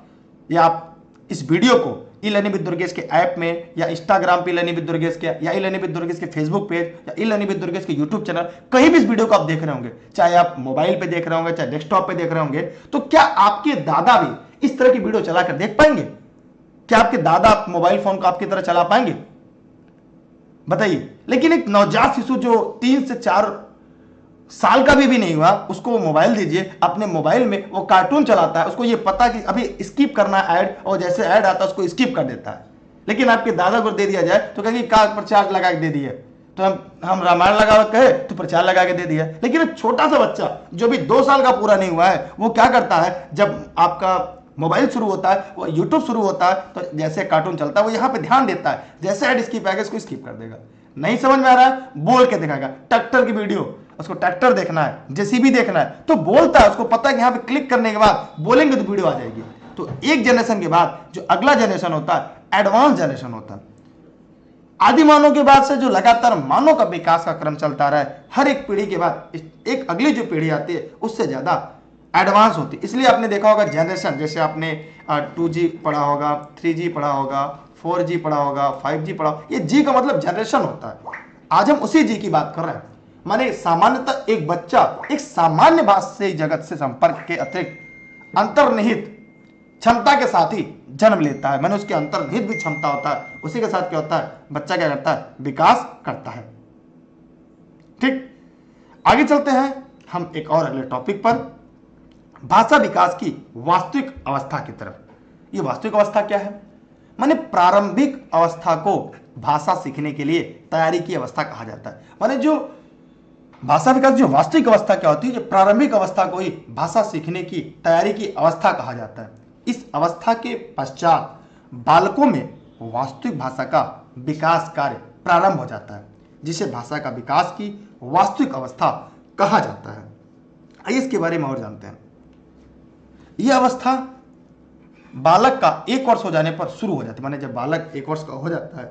या आप इस वीडियो को ई लर्निंग विद दुर्गेश के ऐप में, या इंस्टाग्राम पे ई लर्निंग विद दुर्गेश के, या ई लर्निंग विद दुर्गेश के फेसबुक पेज, या ई लर्निंग विद दुर्गेश के यूट्यूब चैनल, कहीं भी इस वीडियो को आप देख रहे होंगे, चाहे आप मोबाइल पे देख रहे होंगे, चाहे डेस्कटॉप पे देख रहे होंगे, तो क्या आपके दादा भी इस तरह की वीडियो चलाकर देख पाएंगे? क्या आपके दादा मोबाइल फोन को आपकी तरह चला पाएंगे? बताइए। लेकिन एक नवजात शिशु जो 3 से 4 साल का भी नहीं हुआ, उसको वो मोबाइल दीजिए, अपने मोबाइल में वो कार्टून चलाता है, उसको ये पता कि अभी स्किप करना है ऐड, और जैसे ऐड आता है उसको स्किप कर देता है। लेकिन आपके दादा को दे दिया जाए तो कहेंगे का प्रचार लगा के दे दिए, तो हम रामायण लगा कहे तो प्रचार लगा के दे दिया। लेकिन एक छोटा सा बच्चा जो भी 2 साल का पूरा नहीं हुआ है, वो क्या करता है, जब आपका मोबाइल शुरू होता है, वो यूट्यूब शुरू होता है, तो जैसे कार्टून चलता है वो यहाँ पे ध्यान देता है, जैसे ऐड स्किप आएगा इसको स्किप कर देगा। नहीं समझ में आ रहा है, बोल के दिखाएगा। ट्रैक्टर की वीडियो, उसको ट्रैक्टर देखना है, जेसीबी देखना है, तो बोलता है, उसको पता है कि यहाँ पे क्लिक करने के बाद बोलेंगे तो वीडियो आ जाएगी। तो एक जनरेशन के बाद जो अगला जनरेशन होता है, एडवांस जनरेशन होता है। आदि मानव के बाद से जो लगातार मानव का विकास का क्रम चलता रहा है, हर एक पीढ़ी के बाद एक अगली जो पीढ़ी आती है उससे ज्यादा एडवांस होती है। इसलिए आपने देखा होगा जनरेशन, जैसे आपने 2G पढ़ा होगा, 3G पढ़ा होगा, 4G पढ़ा होगा, 5G पढ़ा होगा, ये G का मतलब जनरेशन होता है। आज हम उसी G की बात कर रहे हैं। माने सामान्यतः एक बच्चा एक सामान्य भाषाई जगत से संपर्क के अतिरिक्त अंतर्निहित क्षमता के साथ ही जन्म लेता है। मैंने उसके अंतर्निहित भी क्षमता होता है, उसी के साथ क्या होता है, बच्चा क्या करता है, विकास करता है। ठीक, आगे चलते हैं हम एक और अगले टॉपिक पर, भाषा विकास की वास्तविक अवस्था की तरफ। ये वास्तविक अवस्था क्या है? माने प्रारंभिक अवस्था को भाषा सीखने के लिए तैयारी की अवस्था कहा जाता है। माने जो भाषा विकास जो वास्तविक अवस्था क्या होती है, जो प्रारंभिक अवस्था को ही भाषा सीखने की तैयारी की अवस्था कहा जाता है। इस अवस्था के पश्चात बालकों में वास्तविक भाषा का विकास कार्य प्रारंभ हो जाता है, जिसे भाषा का विकास की वास्तविक अवस्था कहा जाता है। आइए इसके बारे में और जानते हैं। यह अवस्था बालक का 1 वर्ष हो जाने पर शुरू हो जाती है। माने जब बालक 1 वर्ष का हो जाता है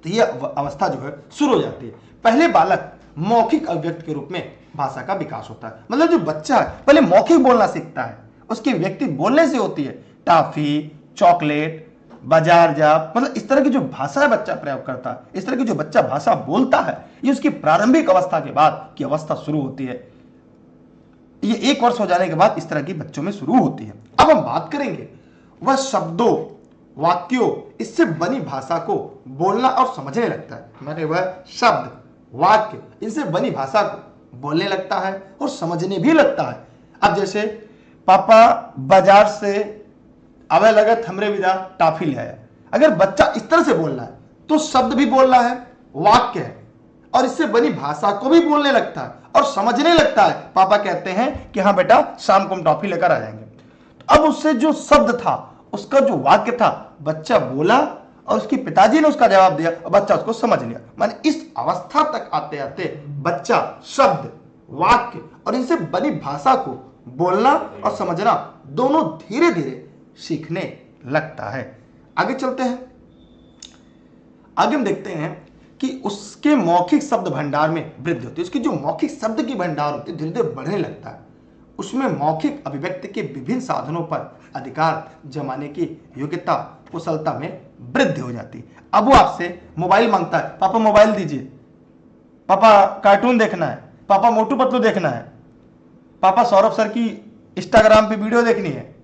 तो यह अवस्था जो है शुरू हो जाती है। पहले बालक मौखिक अभिव्यक्ति के रूप में भाषा का विकास होता है। मतलब जो बच्चा पहले मौखिक बोलना सीखता है, उसकी व्यक्ति बोलने से होती है। टॉफी, चॉकलेट, बाजार जा, मतलब इस तरह की जो भाषा बच्चा प्रयोग करता है, इस तरह की जो बच्चा भाषा बोलता है, ये उसकी प्रारंभिक अवस्था के बाद की अवस्था शुरू होती है। ये 1 वर्ष हो जाने के बाद इस तरह की बच्चों में शुरू होती है। अब हम बात करेंगे वह शब्दों, वाक्यों, इससे बनी भाषा को बोलना और समझने लगता है। माने वह शब्द, वाक्य, इनसे बनी भाषा को बोलने लगता है और समझने भी लगता है। अब जैसे पापा बाजार से आवे लगत हमरे विदा टॉफी ले आया। अगर बच्चा इस तरह से बोल रहा है तो शब्द भी बोल रहा है, वाक्य है, और इससे बनी भाषा को भी बोलने लगता है और समझने लगता है। पापा कहते हैं कि हाँ बेटा शाम को हम टॉफी लेकर आ जाएंगे। तो अब उससे जो शब्द था, उसका जो वाक्य था, बच्चा बोला और उसके पिताजी ने उसका जवाब दिया और बच्चा उसको समझ लिया। माने इस अवस्था तक आते आते बच्चा शब्द, वाक्य और इनसे बनी भाषा को बोलना और समझना दोनों धीरे धीरे सीखने लगता है। आगे चलते हैं। आगे हम देखते हैं कि उसके मौखिक शब्द भंडार में वृद्धि होती है। उसकी जो मौखिक शब्द की भंडार होती है धीरे धीरे बढ़ने लगता है। उसमें मौखिक अभिव्यक्ति के विभिन्न साधनों पर अधिकार जमाने की योग्यता, कुशलता में वृद्धि हो जाती है। अब वो आपसे मोबाइल मांगता है, पापा मोबाइल दीजिए, पापा कार्टून देखना है, पापा मोटू पतलू देखना है, पापा सौरभ सर की इंस्टाग्राम पे वीडियो देखनी है।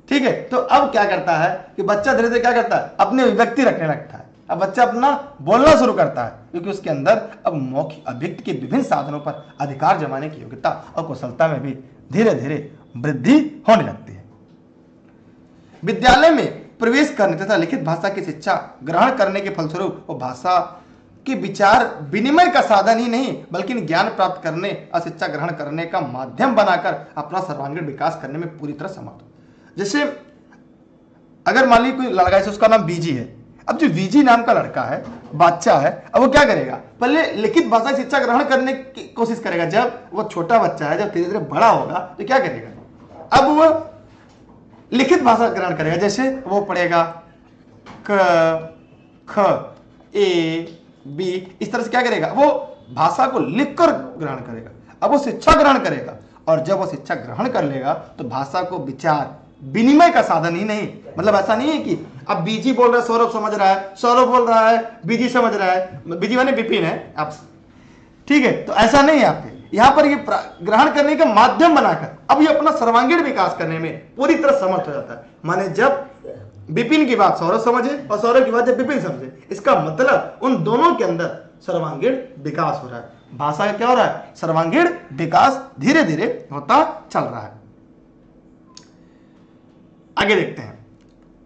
ठीक है, तो अब क्या करता है कि बच्चा धीरे धीरे क्या करता है, अपने अभिव्यक्ति रखने लगता है। अब बच्चा अपना बोलना शुरू करता है, क्योंकि उसके अंदर अब मौखिक अभिव्यक्ति के विभिन्न साधनों पर अधिकार जमाने की योग्यता और कुशलता में भी धीरे धीरे वृद्धि होने लगती है। विद्यालय में प्रवेश करने तथा लिखित भाषा की शिक्षा ग्रहण करने के फलस्वरूप वो भाषा के विचार विनिमय का साधन ही नहीं बल्कि ज्ञान प्राप्त करने और शिक्षा ग्रहण करने का माध्यम बनाकर अपना सर्वांगीण विकास करने में पूरी तरह समर्थ हो। जैसे अगर मान लीजिए कोई लड़का है, उसका नाम बीजी है। अब जो बीजी नाम का लड़का है, बच्चा है, अब वो क्या करेगा, पहले लिखित भाषा की शिक्षा ग्रहण करने की कोशिश करेगा। जब वो छोटा बच्चा है, जब धीरे धीरे बड़ा होगा तो क्या करेगा, अब वो लिखित भाषा ग्रहण करेगा। जैसे वो पढ़ेगा क, ख, ए, बी, इस तरह से क्या करेगा, वो भाषा को लिखकर ग्रहण करेगा। अब वो शिक्षा ग्रहण करेगा, और जब वो शिक्षा ग्रहण कर लेगा तो भाषा को विचार विनिमय का साधन ही नहीं, मतलब ऐसा नहीं है कि अब बीजी बोल रहा है सौरभ समझ रहा है, सौरभ बोल रहा है बीजी समझ रहा है, बीजी माने विपिन है आप, ठीक है, तो ऐसा नहीं है। आपके यहाँ पर ये ग्रहण करने का माध्यम बनाकर अब ये अपना सर्वांगीण विकास करने में पूरी तरह समर्थ हो जाता है। माने जब विपिन की बात सौरभ समझे और सौरभ की बात जब विपिन समझे, इसका मतलब उन दोनों के अंदर सर्वांगीण विकास हो रहा है। भाषा का क्या हो रहा है, सर्वांगीण विकास धीरे धीरे होता चल रहा है। आगे देखते हैं।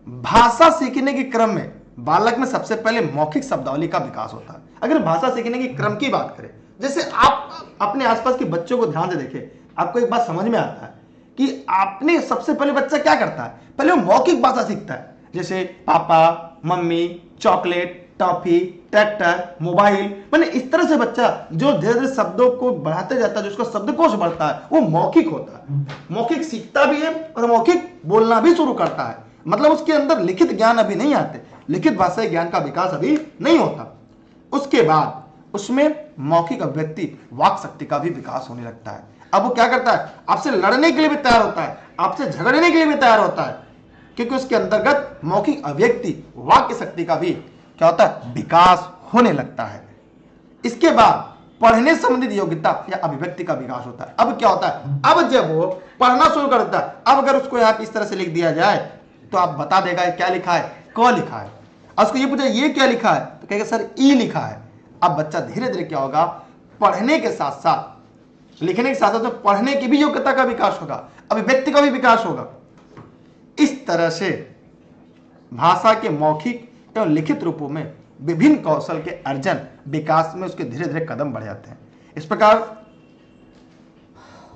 भाषा सीखने के क्रम में बालक में सबसे पहले मौखिक शब्दावली का विकास होता है। अगर भाषा सीखने के क्रम की बात करें, जैसे आप अपने आसपास के बच्चों को ध्यान से देखें, आपको एक बात समझ में आता है कि आपने सबसे पहले बच्चा क्या करता है, पहले वो मौखिक भाषा सीखता है। जैसे पापा, mummy, chocolate, toffee, tractor, mobile, मैंने इस तरह से बच्चा जो धीरे धीरे शब्दों को बढ़ाते जाता है, जो उसका शब्दकोश बढ़ता है, वो मौखिक होता है। मौखिक सीखता भी है और मौखिक बोलना भी शुरू करता है। मतलब उसके अंदर लिखित ज्ञान अभी नहीं आते, लिखित भाषाई ज्ञान का विकास अभी नहीं होता। उसके बाद उसमें मौखिक अभिव्यक्ति, वाक शक्ति का भी विकास होने लगता है। अब वो क्या करता है, आपसे लड़ने के लिए भी तैयार होता है, आपसे झगड़ने के लिए भी तैयार होता है, क्योंकि उसके अंतर्गत मौखिक अभिव्यक्ति, वाक्य शक्ति का भी क्या होता है, विकास होने लगता है। इसके बाद पढ़ने संबंधित योग्यता या अभिव्यक्ति का विकास होता है। अब क्या होता है, अब जब वो पढ़ना शुरू करता है, अब अगर उसको यहाँ इस तरह से लिख दिया जाए तो आप बता देगा क्या लिखा है, क लिखा है। और उसको ये पूछा ये क्या लिखा है, तो कहेगा सर ई लिखा है। अब बच्चा धीरे धीरे क्या होगा, पढ़ने के साथ साथ, लिखने के साथ साथ तो पढ़ने की भी योग्यता का विकास होगा, अभिव्यक्ति का भी विकास होगा। इस तरह से भाषा के मौखिक एवं लिखित रूपों में विभिन्न कौशल के अर्जन विकास में उसके धीरे धीरे कदम बढ़ जाते हैं। इस प्रकार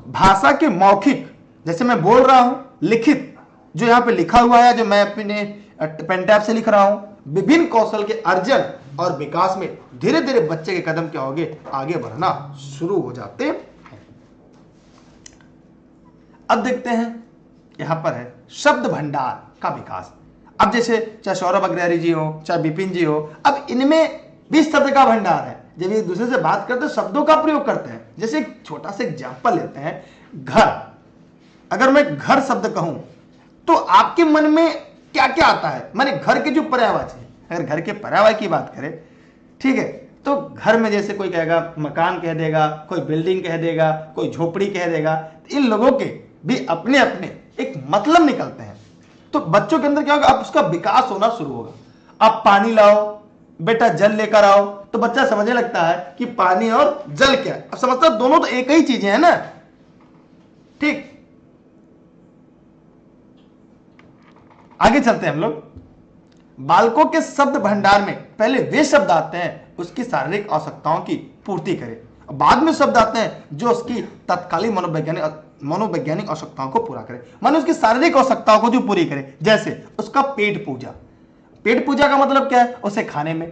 भाषा के मौखिक, जैसे मैं बोल रहा हूं, लिखित जो यहां पे लिखा हुआ है, जो मैं अपने पेन टैब से लिख रहा हूं, विभिन्न कौशल के अर्जन और विकास में धीरे धीरे बच्चे के कदम क्या होंगे, आगे बढ़ना शुरू हो जाते हैं। अब देखते हैं यहां पर है शब्द भंडार का विकास। अब जैसे चाहे सौरभ अग्रहरि जी हो, चाहे विपिन जी हो, अब इनमें 20 शब्द का भंडार है। जब एक दूसरे से बात करते हैं शब्दों का प्रयोग करते हैं। जैसे एक छोटा सा एग्जाम्पल लेते हैं, घर। अगर मैं घर शब्द कहूं तो आपके मन में क्या क्या आता है, माने घर के जो पर्यायवाची है, अगर घर के पर्यायवाची की बात करें, ठीक है, तो घर में जैसे कोई कहेगा मकान कह देगा, कोई बिल्डिंग कह देगा, कोई झोपड़ी कह देगा। इन लोगों के भी अपने अपने एक मतलब निकलते हैं। तो बच्चों के अंदर क्या होगा, अब उसका विकास होना शुरू होगा। आप पानी लाओ बेटा, जल लेकर आओ, तो बच्चा समझने लगता है कि पानी और जल क्या है। अब समझता है दोनों तो एक ही चीजें हैं ना, ठीक। आगे चलते हैं हम लोग। बालकों के शब्द भंडार में पहले वे शब्द आते हैं उसकी शारीरिक आवश्यकताओं की पूर्ति करें, बाद में शब्द आते हैं जो उसकी तत्कालीन मनोवैज्ञानिक आवश्यकताओं को पूरा करे, माने उसकी शारीरिक आवश्यकताओं को जो पूरी करे। जैसे उसका पेट पूजा। पेट पूजा का मतलब क्या है, उसे खाने में,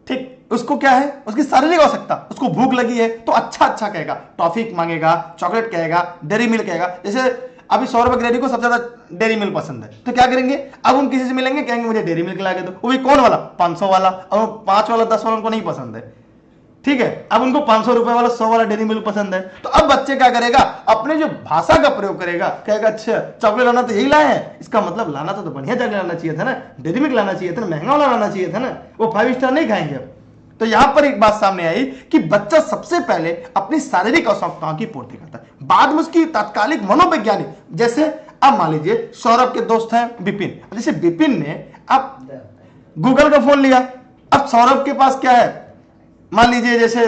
ठीक, उसको क्या है, उसकी शारीरिक आवश्यकता, उसको भूख लगी है तो अच्छा अच्छा कहेगा, टॉफी मांगेगा, चॉकलेट कहेगा, डेयरी मिल्क कहेगा। जैसे अभी सौरभ अग्रहरि को सबसे ज्यादा डेयरी मिल्क पसंद है, तो क्या करेंगे, अब उन किसी से मिलेंगे, कहेंगे मुझे डेयरी मिल्क ला के दो। वो भी कौन वाला, 500 वाला, और 5 वाला 10 वाला उनको नहीं पसंद है, ठीक है। अब उनको 500 रुपए वाला 100 वाला डेयरी मिल्क पसंद है। तो अब बच्चे क्या करेगा, अपने जो भाषा का प्रयोग करेगा, कहेगा अच्छा चॉकलेट लाना तो यही लाए हैं, इसका मतलब लाना तो बढ़िया चॉकलेट लाना चाहिए था ना, डेयरी मिल्क लाना चाहिए था ना, महंगा वाला लाना चाहिए था ना, वो 5 स्टार नहीं खाएंगे। अब तो यहां पर एक बात सामने आई कि बच्चा सबसे पहले अपनी शारीरिक आवश्यकताओं की पूर्ति करता है, बाद में उसकी तात्कालिक मनोवैज्ञानिक। जैसे अब मान लीजिए सौरभ के दोस्त हैं विपिन, जैसे विपिन ने अब गूगल का फोन लिया, अब सौरभ के पास क्या है, मान लीजिए जैसे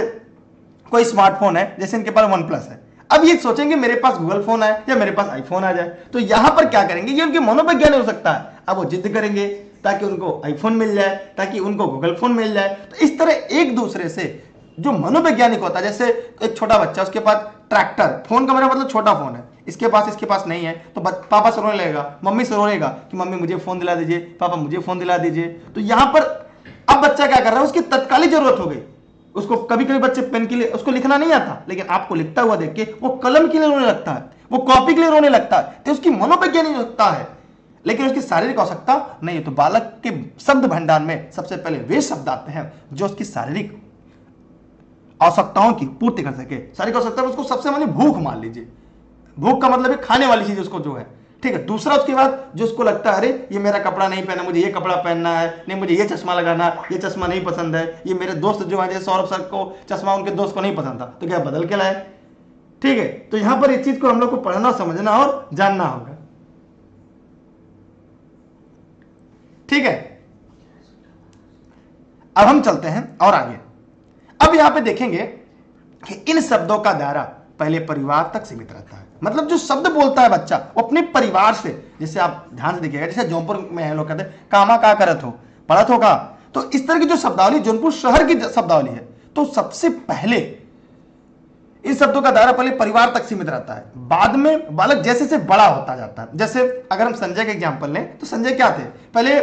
कोई स्मार्टफोन है, जैसे इनके पास OnePlus है। अब ये सोचेंगे मेरे पास गूगल फोन आए या मेरे पास आईफोन आ जाए, तो यहां पर क्या करेंगे, ये उनकी मनोवैज्ञानिक हो सकता है। अब वो जिद करेंगे ताकि उनको आईफोन मिल जाए, ताकि उनको गूगल फोन मिल जाए। तो इस तरह एक दूसरे से जो मनोवैज्ञानिक होता है, जैसे एक छोटा बच्चा, उसके पास ट्रैक्टर, फोन का मेरा मतलब छोटा फोन है, इसके पास नहीं है, तो पापा से रोने लगेगा, मम्मी से रोनेगा कि मम्मी मुझे फोन दिला दीजिए, पापा मुझे फोन दिला दीजिए। तो यहां पर अब बच्चा क्या कर रहा है, उसकी तत्कालिक जरूरत हो गई। उसको कभी कभी बच्चे पेन के लिए, उसको लिखना नहीं आता, लेकिन आपको लिखता हुआ देख के वो कलम के लिए रोने लगता है, वो कॉपी के लिए रोने लगता है। तो उसकी मनोवैज्ञानिक आवश्यकता है, लेकिन उसकी शारीरिक आवश्यकता नहीं है। तो बालक के शब्द भंडार में सबसे पहले वे शब्द आते हैं जो उसकी शारीरिक आवश्यकताओं की पूर्ति कर सके। शारीरिक आवश्यकता में उसको सबसे पहले भूख मान लीजिए, भूख का मतलब है खाने वाली चीज उसको जो है, ठीक है। दूसरा उसके बाद जो उसको लगता है, अरे ये मेरा कपड़ा नहीं पहना, मुझे ये कपड़ा पहनना है, नहीं मुझे ये चश्मा लगाना, ये चश्मा नहीं पसंद है, ये मेरे दोस्त जो है जैसे सौरभ सर को चश्मा उनके दोस्त को नहीं पसंद था, तो क्या बदल के लाए, ठीक है। तो यहां पर इस चीज को हम लोग को पढ़ना, समझना और जानना होगा, ठीक है। अब हम चलते हैं और आगे। अब यहां पे देखेंगे कि इन शब्दों का दायरा पहले परिवार तक सीमित रहता है, मतलब जो शब्द बोलता है बच्चा वो अपने परिवार से, जैसे आप ध्यान से देखिएगा, जैसे जौनपुर में है लोग कहते हैं कामा का करत हो, पढ़त हो का, तो इस तरह की जो शब्दावली जौनपुर शहर की शब्दावली है, तो सबसे पहले इन शब्दों का दायरा पहले परिवार तक सीमित रहता है, बाद में बालक जैसे जैसे बड़ा होता जाता है। जैसे अगर हम संजय के एग्जाम्पल लें, तो संजय क्या थे, पहले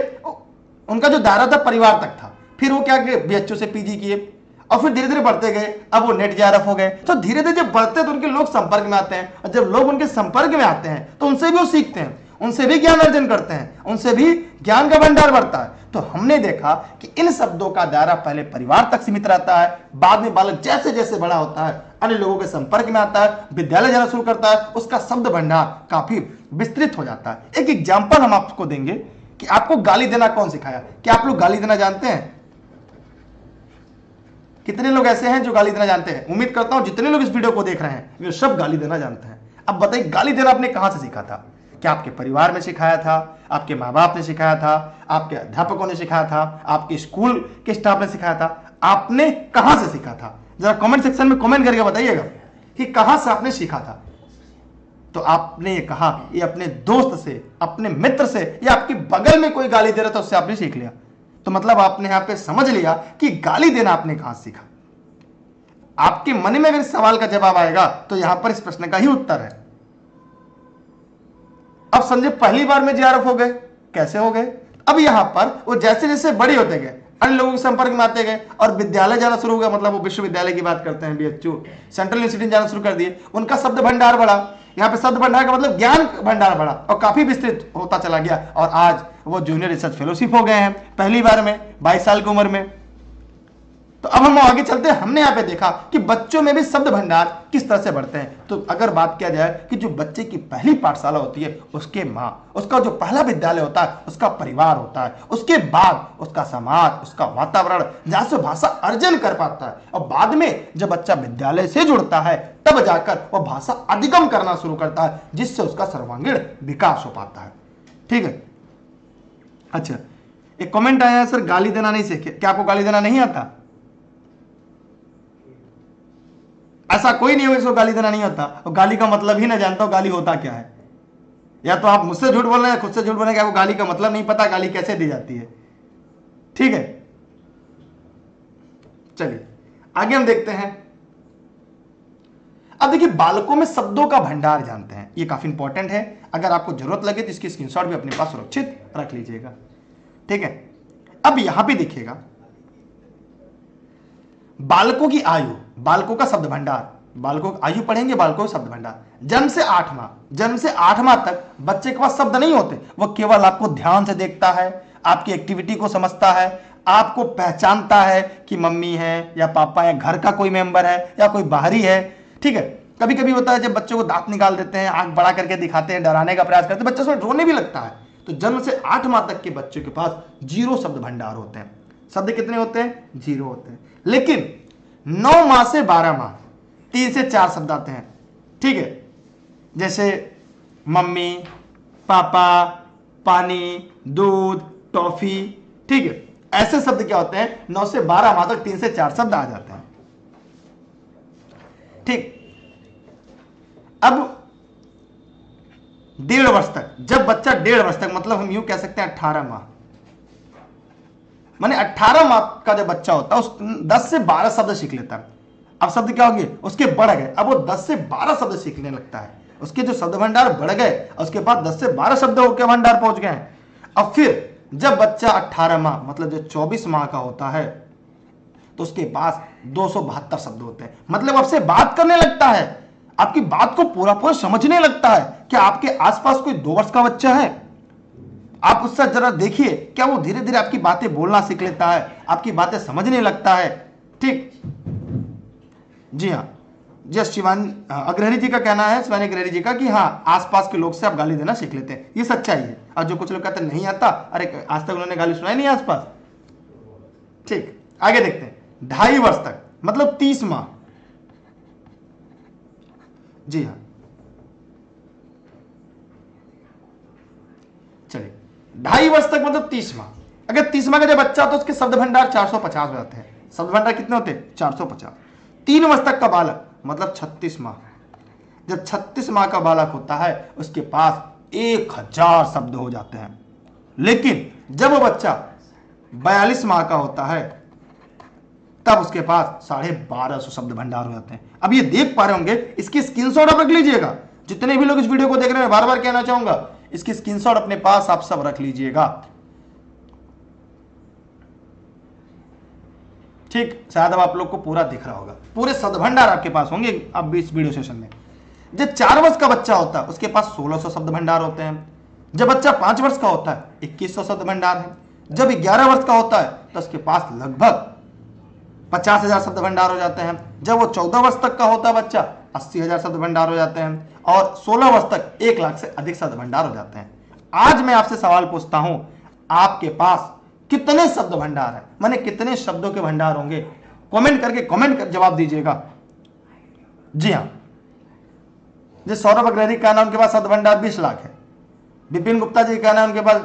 उनका जो दायरा था परिवार तक था, फिर वो क्या किए, BHO से PG किए, और फिर धीरे धीरे बढ़ते गए, अब वो नेट JRF हो गए। तो धीरे धीरे जब बढ़ते हैं तो उनके लोग संपर्क में आते हैं, और जब लोग उनके संपर्क में आते हैं तो उनसे भी वो सीखते हैं, उनसे भी ज्ञान अर्जन करते हैं, उनसे भी ज्ञान का भंडार बढ़ता है। तो हमने देखा कि इन शब्दों का दायरा पहले परिवार तक सीमित रहता है, बाद में बालक जैसे जैसे बड़ा होता है अन्य लोगों के संपर्क में आता है, विद्यालय जाना शुरू करता है, उसका शब्द भंडार काफी विस्तृत हो जाता है। एक एग्जाम्पल हम आपको देंगे कि आपको गाली देना कौन सिखाया। क्या आप लोग गाली देना जानते हैं? कितने लोग ऐसे हैं जो गाली देना जानते हैं? उम्मीद करता हूं जितने लोग इस वीडियो को देख रहे हैं वे सब गाली देना जानते हैं। अब बताइए, गाली देना आपने कहां से सीखा था? क्या आपके परिवार में सिखाया था, आपके माँ बाप ने सिखाया था, आपके अध्यापकों ने सिखाया था, आपके स्कूल के स्टाफ ने सिखाया था? आपने कहां से सीखा था? जरा कमेंट सेक्शन में कमेंट करके बताइएगा कि कहां से आपने सीखा था। तो आपने ये कहा, ये अपने दोस्त से, अपने मित्र से, या आपके बगल में कोई गाली दे रहा था उससे आपने सीख लिया। तो मतलब आपने यहां पे समझ लिया कि गाली देना आपने कहां सीखा। आपके मन में अगर इस सवाल का जवाब आएगा तो यहां पर इस प्रश्न का ही उत्तर है। अब संजय पहली बार में जेआरएफ हो गए, कैसे हो गए? अब यहां पर वो जैसे जैसे बड़े होते गए, अन्य लोगों के संपर्क में आते गए और विद्यालय जाना शुरू हो गया, मतलब वो विश्वविद्यालय की बात करते हैं, बीएचयू, सेंट्रल यूनिवर्सिटी जाना शुरू कर दिए। उनका शब्द भंडार बढ़ा। यहाँ पे शब्द भंडार का मतलब ज्ञान भंडार बढ़ा और काफी विस्तृत होता चला गया, और आज वो जूनियर रिसर्च फेलोशिप हो गए हैं पहली बार में, 22 साल की उम्र में। तो अब हम आगे चलते हैं। हमने यहाँ पे देखा कि बच्चों में भी शब्द भंडार किस तरह से बढ़ते हैं। तो अगर बात किया जाए कि जो बच्चे की पहली पाठशाला होती है, उसके माँ, उसका जो पहला विद्यालय होता है, उसका परिवार होता है, उसके बाद उसका समाज, उसका वातावरण, जहां से भाषा अर्जन कर पाता है, और बाद में जब बच्चा विद्यालय से जुड़ता है तब जाकर वह भाषा अधिगम करना शुरू करता है, जिससे उसका सर्वांगीण विकास हो पाता है। ठीक है। अच्छा, एक कमेंट आया है, सर गाली देना नहीं सीखे। क्या आपको गाली देना नहीं आता? ऐसा कोई नहीं हो इसको गाली देना नहीं आता, और गाली का मतलब ही ना जानता हो गाली होता क्या है। या तो आप मुझसे झूठ बोल रहे हैं, खुद से झूठ बोल रहे हैं कि आपको गाली का मतलब नहीं पता, गाली कैसे दी जाती है। ठीक है, चलिए आगे हम देखते हैं। अब देखिए, बालकों में शब्दों का भंडार जानते हैं, ये काफी इंपॉर्टेंट है। अगर आपको जरूरत लगे तो इसकी स्क्रीनशॉट भी अपने पास सुरक्षित रख लीजिएगा। ठीक है। अब यहां पे देखिएगा, बालकों की आयु, बालकों का शब्द भंडार, बालकों की आयु पढ़ेंगे, बालकों का शब्द भंडार। जन्म से 8 माह, जन्म से 8 माह तक बच्चे के पास शब्द नहीं होते। वह केवल आपको ध्यान से देखता है, आपकी एक्टिविटी को समझता है, आपको पहचानता है कि मम्मी है या पापा है, घर का कोई मेंबर है या कोई बाहरी है। ठीक है। कभी कभी होता है जब बच्चों को दांत निकाल देते हैं, आंख बड़ा करके दिखाते हैं, डराने का प्रयास करते हैं, बच्चा उसमें रोने भी लगता है। तो जन्म से 8 माह तक के बच्चों के पास 0 शब्द भंडार होते हैं। शब्द कितने होते हैं? 0 होते हैं। लेकिन 9 माह से 12 माह 3 से 4 शब्द आते हैं। ठीक है। जैसे मम्मी, पापा, पानी, दूध, टॉफी। ठीक है। ऐसे शब्द क्या होते हैं? 9 से 12 माह तक 3 से 4 शब्द आ जाते हैं। ठीक। अब 1.5 वर्ष तक, जब बच्चा 1.5 वर्ष तक, मतलब हम यूं कह सकते हैं 18 माह, माने 18 माह का जब बच्चा होता है उस 10 से 12 शब्द सीख लेता है। अब शब्द क्या होंगे? उसके बढ़ गए, अब वो 10 से 12 शब्द सीखने लगता है। उसके जो शब्द भंडार बढ़ गए, उसके बाद 10 से 12 शब्द के भंडार पहुंच गए हैं। अब फिर जब बच्चा 18 माह मतलब जो 24 माह का होता है, तो उसके पास 272 शब्द होते हैं। मतलब आपसे बात करने लगता है, आपकी बात को पूरा पूरा समझने लगता है। क्या आपके आसपास कोई 2 वर्ष का बच्चा है? आप उससे जरा देखिए, क्या वो धीरे धीरे आपकी बातें बोलना सीख लेता है, आपकी बातें समझने लगता है। ठीक। जी हाँ, जस्ट शिवानी अग्रहरी जी का कहना है, शिवानी अग्रहरी जी का, कि हाँ आसपास के लोग से आप गाली देना सीख लेते हैं। ये सच्चाई है। और जो कुछ लोग कहते हैं नहीं आता, अरे आज तक उन्होंने गाली सुनाई नहीं आसपास। ठीक। आगे देखते हैं। 2.5 वर्ष तक मतलब 30 माह। जी हाँ, चलिए 2.5 वर्ष तक मतलब 30 माह। अगर 30 माह का जब बच्चा तो उसके शब्द भंडार 450 हो जाते हैं। शब्द भंडार कितने होते हैं? 450। 3 वर्ष तक का बालक मतलब 36 माह। जब 36 माह का बालक होता है, उसके पास 1000 शब्द हो जाते हैं। लेकिन जब वो बच्चा 42 माह का होता है, तब उसके पास 1250 शब्द भंडार हो जाते हैं। अब ये देख पा रहे होंगे, इसकी स्क्रीनशॉट आप रख लीजिएगा। जितने भी लोग इस वीडियो को देख रहे हैं, बार बार कहना चाहूंगा, इसकी स्क्रीनशॉट अपने पास आप सब रख लीजिएगा। ठीक। शायद अब आप लोग को पूरा दिख रहा होगा, पूरे शब्द भंडार आपके पास होंगे अब इस वीडियो सेशन में। जब 4 वर्ष का बच्चा होता है, उसके पास 1600 शब्द भंडार होते हैं। जब बच्चा 5 वर्ष का होता है, 2100 शब्द भंडार है। जब 11 वर्ष का होता है, तो उसके पास लगभग 50,000 शब्द भंडार हो जाते हैं। जब वो 14 वर्ष तक का होता है बच्चा, 80,000 शब्द भंडार हो जाते हैं। और 16 वर्ष तक 1 लाख से अधिक शब्द भंडार हो जाते हैं। आज मैं आपसे सवाल पूछता हूं, आपके पास कितने शब्द भंडार है? माने कितने शब्दों के भंडार होंगे? कमेंट करके जवाब दीजिएगा। जी हाँ, जो सौरभ अग्रहरी का नाम, उनके पास शब्द भंडार 20 लाख है। विपिन गुप्ता जी का नाम, उनके पास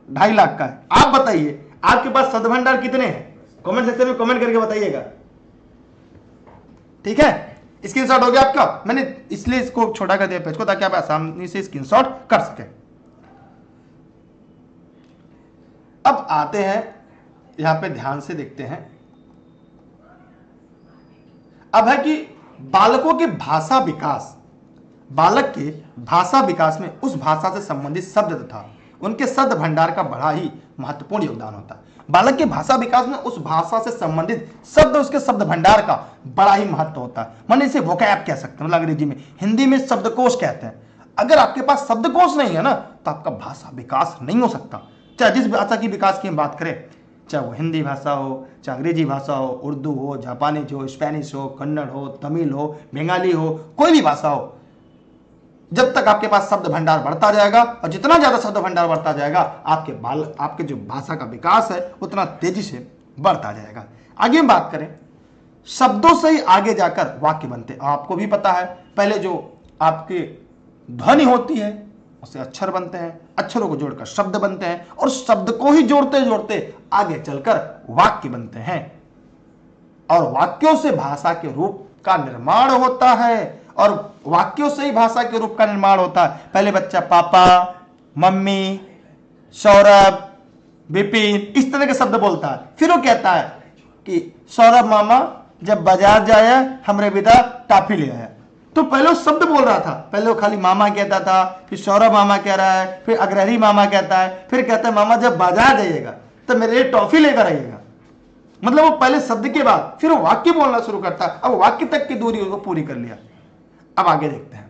2.5 लाख का है। आप बताइए आपके पास शब्द भंडार कितने हैं? कमेंट सेक्शन में कमेंट करके बताइएगा। ठीक है। स्क्रीनशॉट हो गया आपका। मैंने इसलिए इसको छोटा कर दिया पेज को ताकि आप आसानी से स्क्रीनशॉट कर सकें। अब आते हैं यहां पे, ध्यान से देखते हैं। अब है कि बालकों के भाषा विकास, बालक के भाषा विकास में उस भाषा से संबंधित शब्द तथा उनके शब्द भंडार का बड़ा ही महत्वपूर्ण योगदान होता है। बालक के भाषा विकास में उस भाषा से संबंधित शब्द, उसके शब्द भंडार का बड़ा ही महत्व होता है। माने इसे वोकैब कह सकते हैं, मतलब अंग्रेजी में, हिंदी में शब्दकोश कहते हैं। अगर आपके पास शब्दकोश नहीं है ना तो आपका भाषा विकास नहीं हो सकता। चाहे जिस भाषा की विकास की हम बात करें, चाहे वो हिंदी भाषा हो, चाहे अंग्रेजी भाषा हो, उर्दू हो, जापानीज हो, स्पेनिश हो, कन्नड़ हो, तमिल हो, बंगाली हो, कोई भी भाषा हो, जब तक आपके पास शब्द भंडार बढ़ता जाएगा और जितना ज्यादा शब्द भंडार बढ़ता जाएगा आपके जो भाषा का विकास है उतना तेजी से बढ़ता जाएगा। आगे हम बात करें, शब्दों से ही आगे जाकर वाक्य बनते हैं। आपको भी पता है, पहले जो आपकी ध्वनि होती है उससे अक्षर बनते हैं, अक्षरों को जोड़कर शब्द बनते हैं और शब्द को ही जोड़ते जोड़ते आगे चलकर वाक्य बनते हैं और वाक्यों से भाषा के रूप का निर्माण होता है और वाक्यों से ही भाषा के रूप का निर्माण होता है। पहले बच्चा पापा, मम्मी, सौरभ, विपिन, इस तरह के शब्द बोलता है। फिर वो कहता है कि सौरभ मामा जब बाजार जाया हमरे विदा टॉफी ले आया। तो पहले वो शब्द बोल रहा था, पहले वो खाली मामा कहता था, फिर सौरभ मामा कह रहा है, फिर अग्रहरी मामा कहता है, फिर कहता है मामा जब बाजार जाइएगा तो मेरे लिए टॉफी लेकर आइएगा। मतलब वो पहले शब्द के बाद फिर वो वाक्य बोलना शुरू करता है। अब वाक्य तक की दूरी उसको पूरी कर लिया। अब आगे देखते हैं,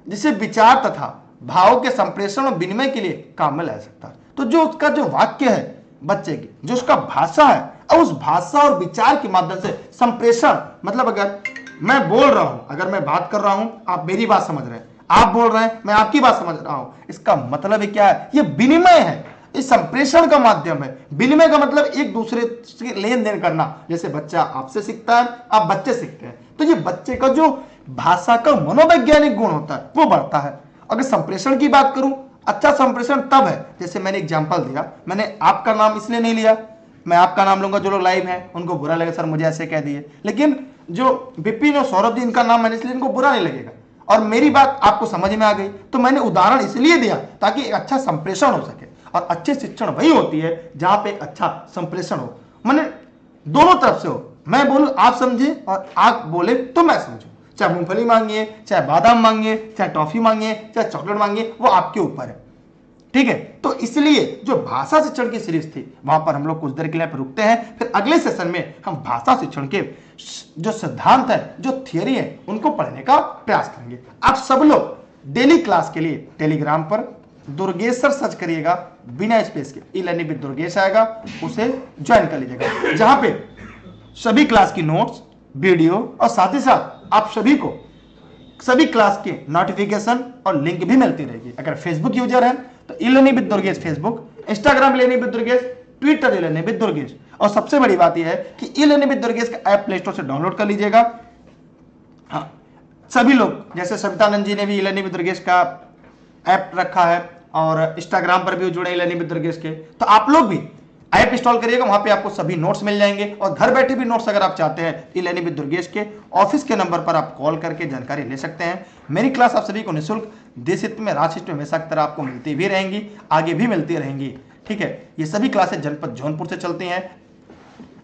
जिसे विचार तथा भाव के संप्रेषण और विनिमय के लिए काम में ला सकता है। तो जो उसका जो वाक्य है बच्चे की, जो उसका भाषा है, अब उस भाषा और विचार के माध्यम से संप्रेषण, मतलब अगर मैं बोल रहा हूं, अगर मैं बात कर रहा हूं, आप मेरी बात समझ रहे हैं, आप बोल रहे हैं, मैं आपकी बात समझ रहा हूं, इसका मतलब क्या है? ये विनिमय है, इस संप्रेषण का माध्यम है। विनिमय का मतलब एक दूसरे से लेन देन करना। जैसे बच्चा आपसे सीखता है, आप बच्चे सीखते हैं, तो ये बच्चे का जो भाषा का मनोवैज्ञानिक गुण होता है वो बढ़ता है। अगर संप्रेषण की बात करूं, अच्छा संप्रेषण तब है, जैसे मैंने एग्जांपल दिया, मैंने आपका नाम इसलिए नहीं लिया, मैं आपका नाम लूंगा, जो लोग लाइव हैं उनको बुरा लगेगा, सर मुझे ऐसे कह दिए, लेकिन जो विपिन और सौरभ जी, इनका नाम मैंने इसलिए, इनको बुरा नहीं लगेगा और मेरी बात आपको समझ में आ गई। तो मैंने उदाहरण इसलिए दिया ताकि एक अच्छा संप्रेषण हो सके, और अच्छे शिक्षण वही होती है जहां पे एक अच्छा संप्रेषण हो, माने दोनों तरफ से हो। मैं बोलूं आप समझे और आप बोले तो मैं समझूं। चाहे मूंगफली मांगिए, चाहे बादाम मांगिए, चाहे टॉफी मांगिए, चाहे चॉकलेट मांगिए, वो आपके ऊपर है, ठीक है। तो इसलिए जो भाषा शिक्षण की सीरीज थी वहां पर हम लोग कुछ देर के लिए रुकते हैं, फिर अगले सेशन में हम भाषा शिक्षण के जो सिद्धांत है, जो थियरी है, उनको पढ़ने का प्रयास करेंगे। आप सब लोग डेली क्लास के लिए टेलीग्राम पर दुर्गेश सर सर्च करिएगा, बिना स्पेस के, ई लर्निंग विद दुर्गेश आएगा, उसे ज्वाइन कर लीजिएगा, जहां पे सभी क्लास की नोट्स, वीडियो और साथ ही साथ आप सभी को सभी क्लास के नोटिफिकेशन और लिंक भी मिलती रहेगी। अगर फेसबुक यूजर है तो e learning with Durgesh Facebook, Instagram e learning with Durgesh, Twitter e learning with Durgesh, और सबसे बड़ी बात यह है कि ई लर्निंग विद दुर्गेश का ऐप प्ले स्टोर से डाउनलोड कर लीजिएगा। हाँ, सभी लोग, जैसे सवितानंद जी ने भी ई लर्निंग विद दुर्गेश का ऐप रखा है और इंस्टाग्राम पर भी जुड़े ई लर्निंग विद दुर्गेश के, तो आप लोग भी ऐप इंस्टॉल करिएगा, वहां पे आपको सभी नोट्स मिल जाएंगे। और घर बैठे भी नोट्स अगर आप चाहते हैं, ई लर्निंग विद दुर्गेश के ऑफिस के नंबर पर आप कॉल करके जानकारी ले सकते हैं। मेरी क्लास आप सभी को निःशुल्क देश हित में, राष्ट्र हित में हमेशा की तरह आपको मिलती भी रहेंगी, आगे भी मिलती रहेंगी, ठीक है। ये सभी क्लासेस जनपद जौनपुर से चलती हैं।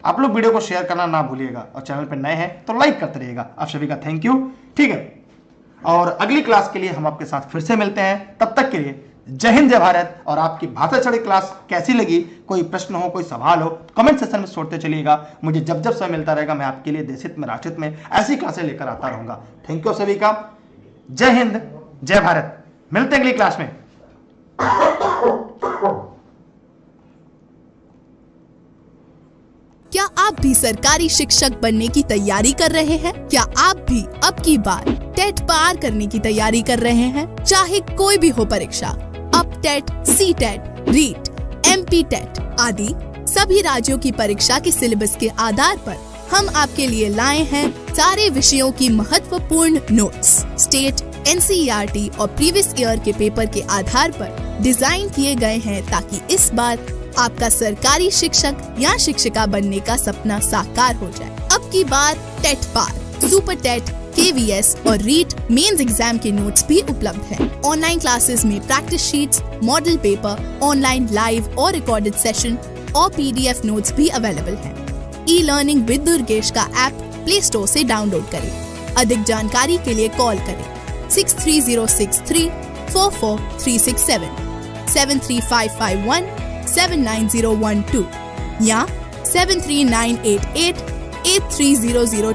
आप लोग वीडियो को शेयर करना ना भूलिएगा और चैनल पर नए हैं तो लाइक करते रहिएगा। आप सभी का थैंक यू, ठीक है। और अगली क्लास के लिए हम आपके साथ फिर से मिलते हैं, तब तक के लिए जय हिंद, जय भारत। और आपकी भाषा शिक्षण क्लास कैसी लगी, कोई प्रश्न हो, कोई सवाल हो, कमेंट सेक्शन में छोड़ते चलिएगा। मुझे जब जब समय मिलता रहेगा मैं आपके लिए देश हित में, राष्ट्र हित में ऐसी क्लासें लेकर आता रहूंगा। थैंक यू सभी का, जय हिंद, जय भारत। मिलते हैं अगली क्लास में। क्या आप भी सरकारी शिक्षक बनने की तैयारी कर रहे हैं? क्या आप भी अब की बार टेट पार करने की तैयारी कर रहे हैं? चाहे कोई भी हो परीक्षा, अब TET, C TET, REET, MP TET आदि सभी राज्यों की परीक्षा के सिलेबस के आधार पर हम आपके लिए लाए हैं सारे विषयों की महत्वपूर्ण नोट्स। स्टेट, NCERT और प्रीवियस ईयर के पेपर के आधार पर डिजाइन किए गए हैं ताकि इस बार आपका सरकारी शिक्षक या शिक्षिका बनने का सपना साकार हो जाए। अब की बार टेट पार, सुपर टेट, KVS और रीट मेंस एग्जाम के नोट्स भी उपलब्ध हैं। ऑनलाइन क्लासेस में practice sheets, model paper, online live और रिकॉर्डेड सेशन और PDF नोट्स भी अवेलेबल हैं। ई-लर्निंग विद दुर्गेश का ऐप प्ले स्टोर से डाउनलोड करें। अधिक जानकारी के लिए कॉल करें 63063 44367, 73551 79012 या 73988 83002।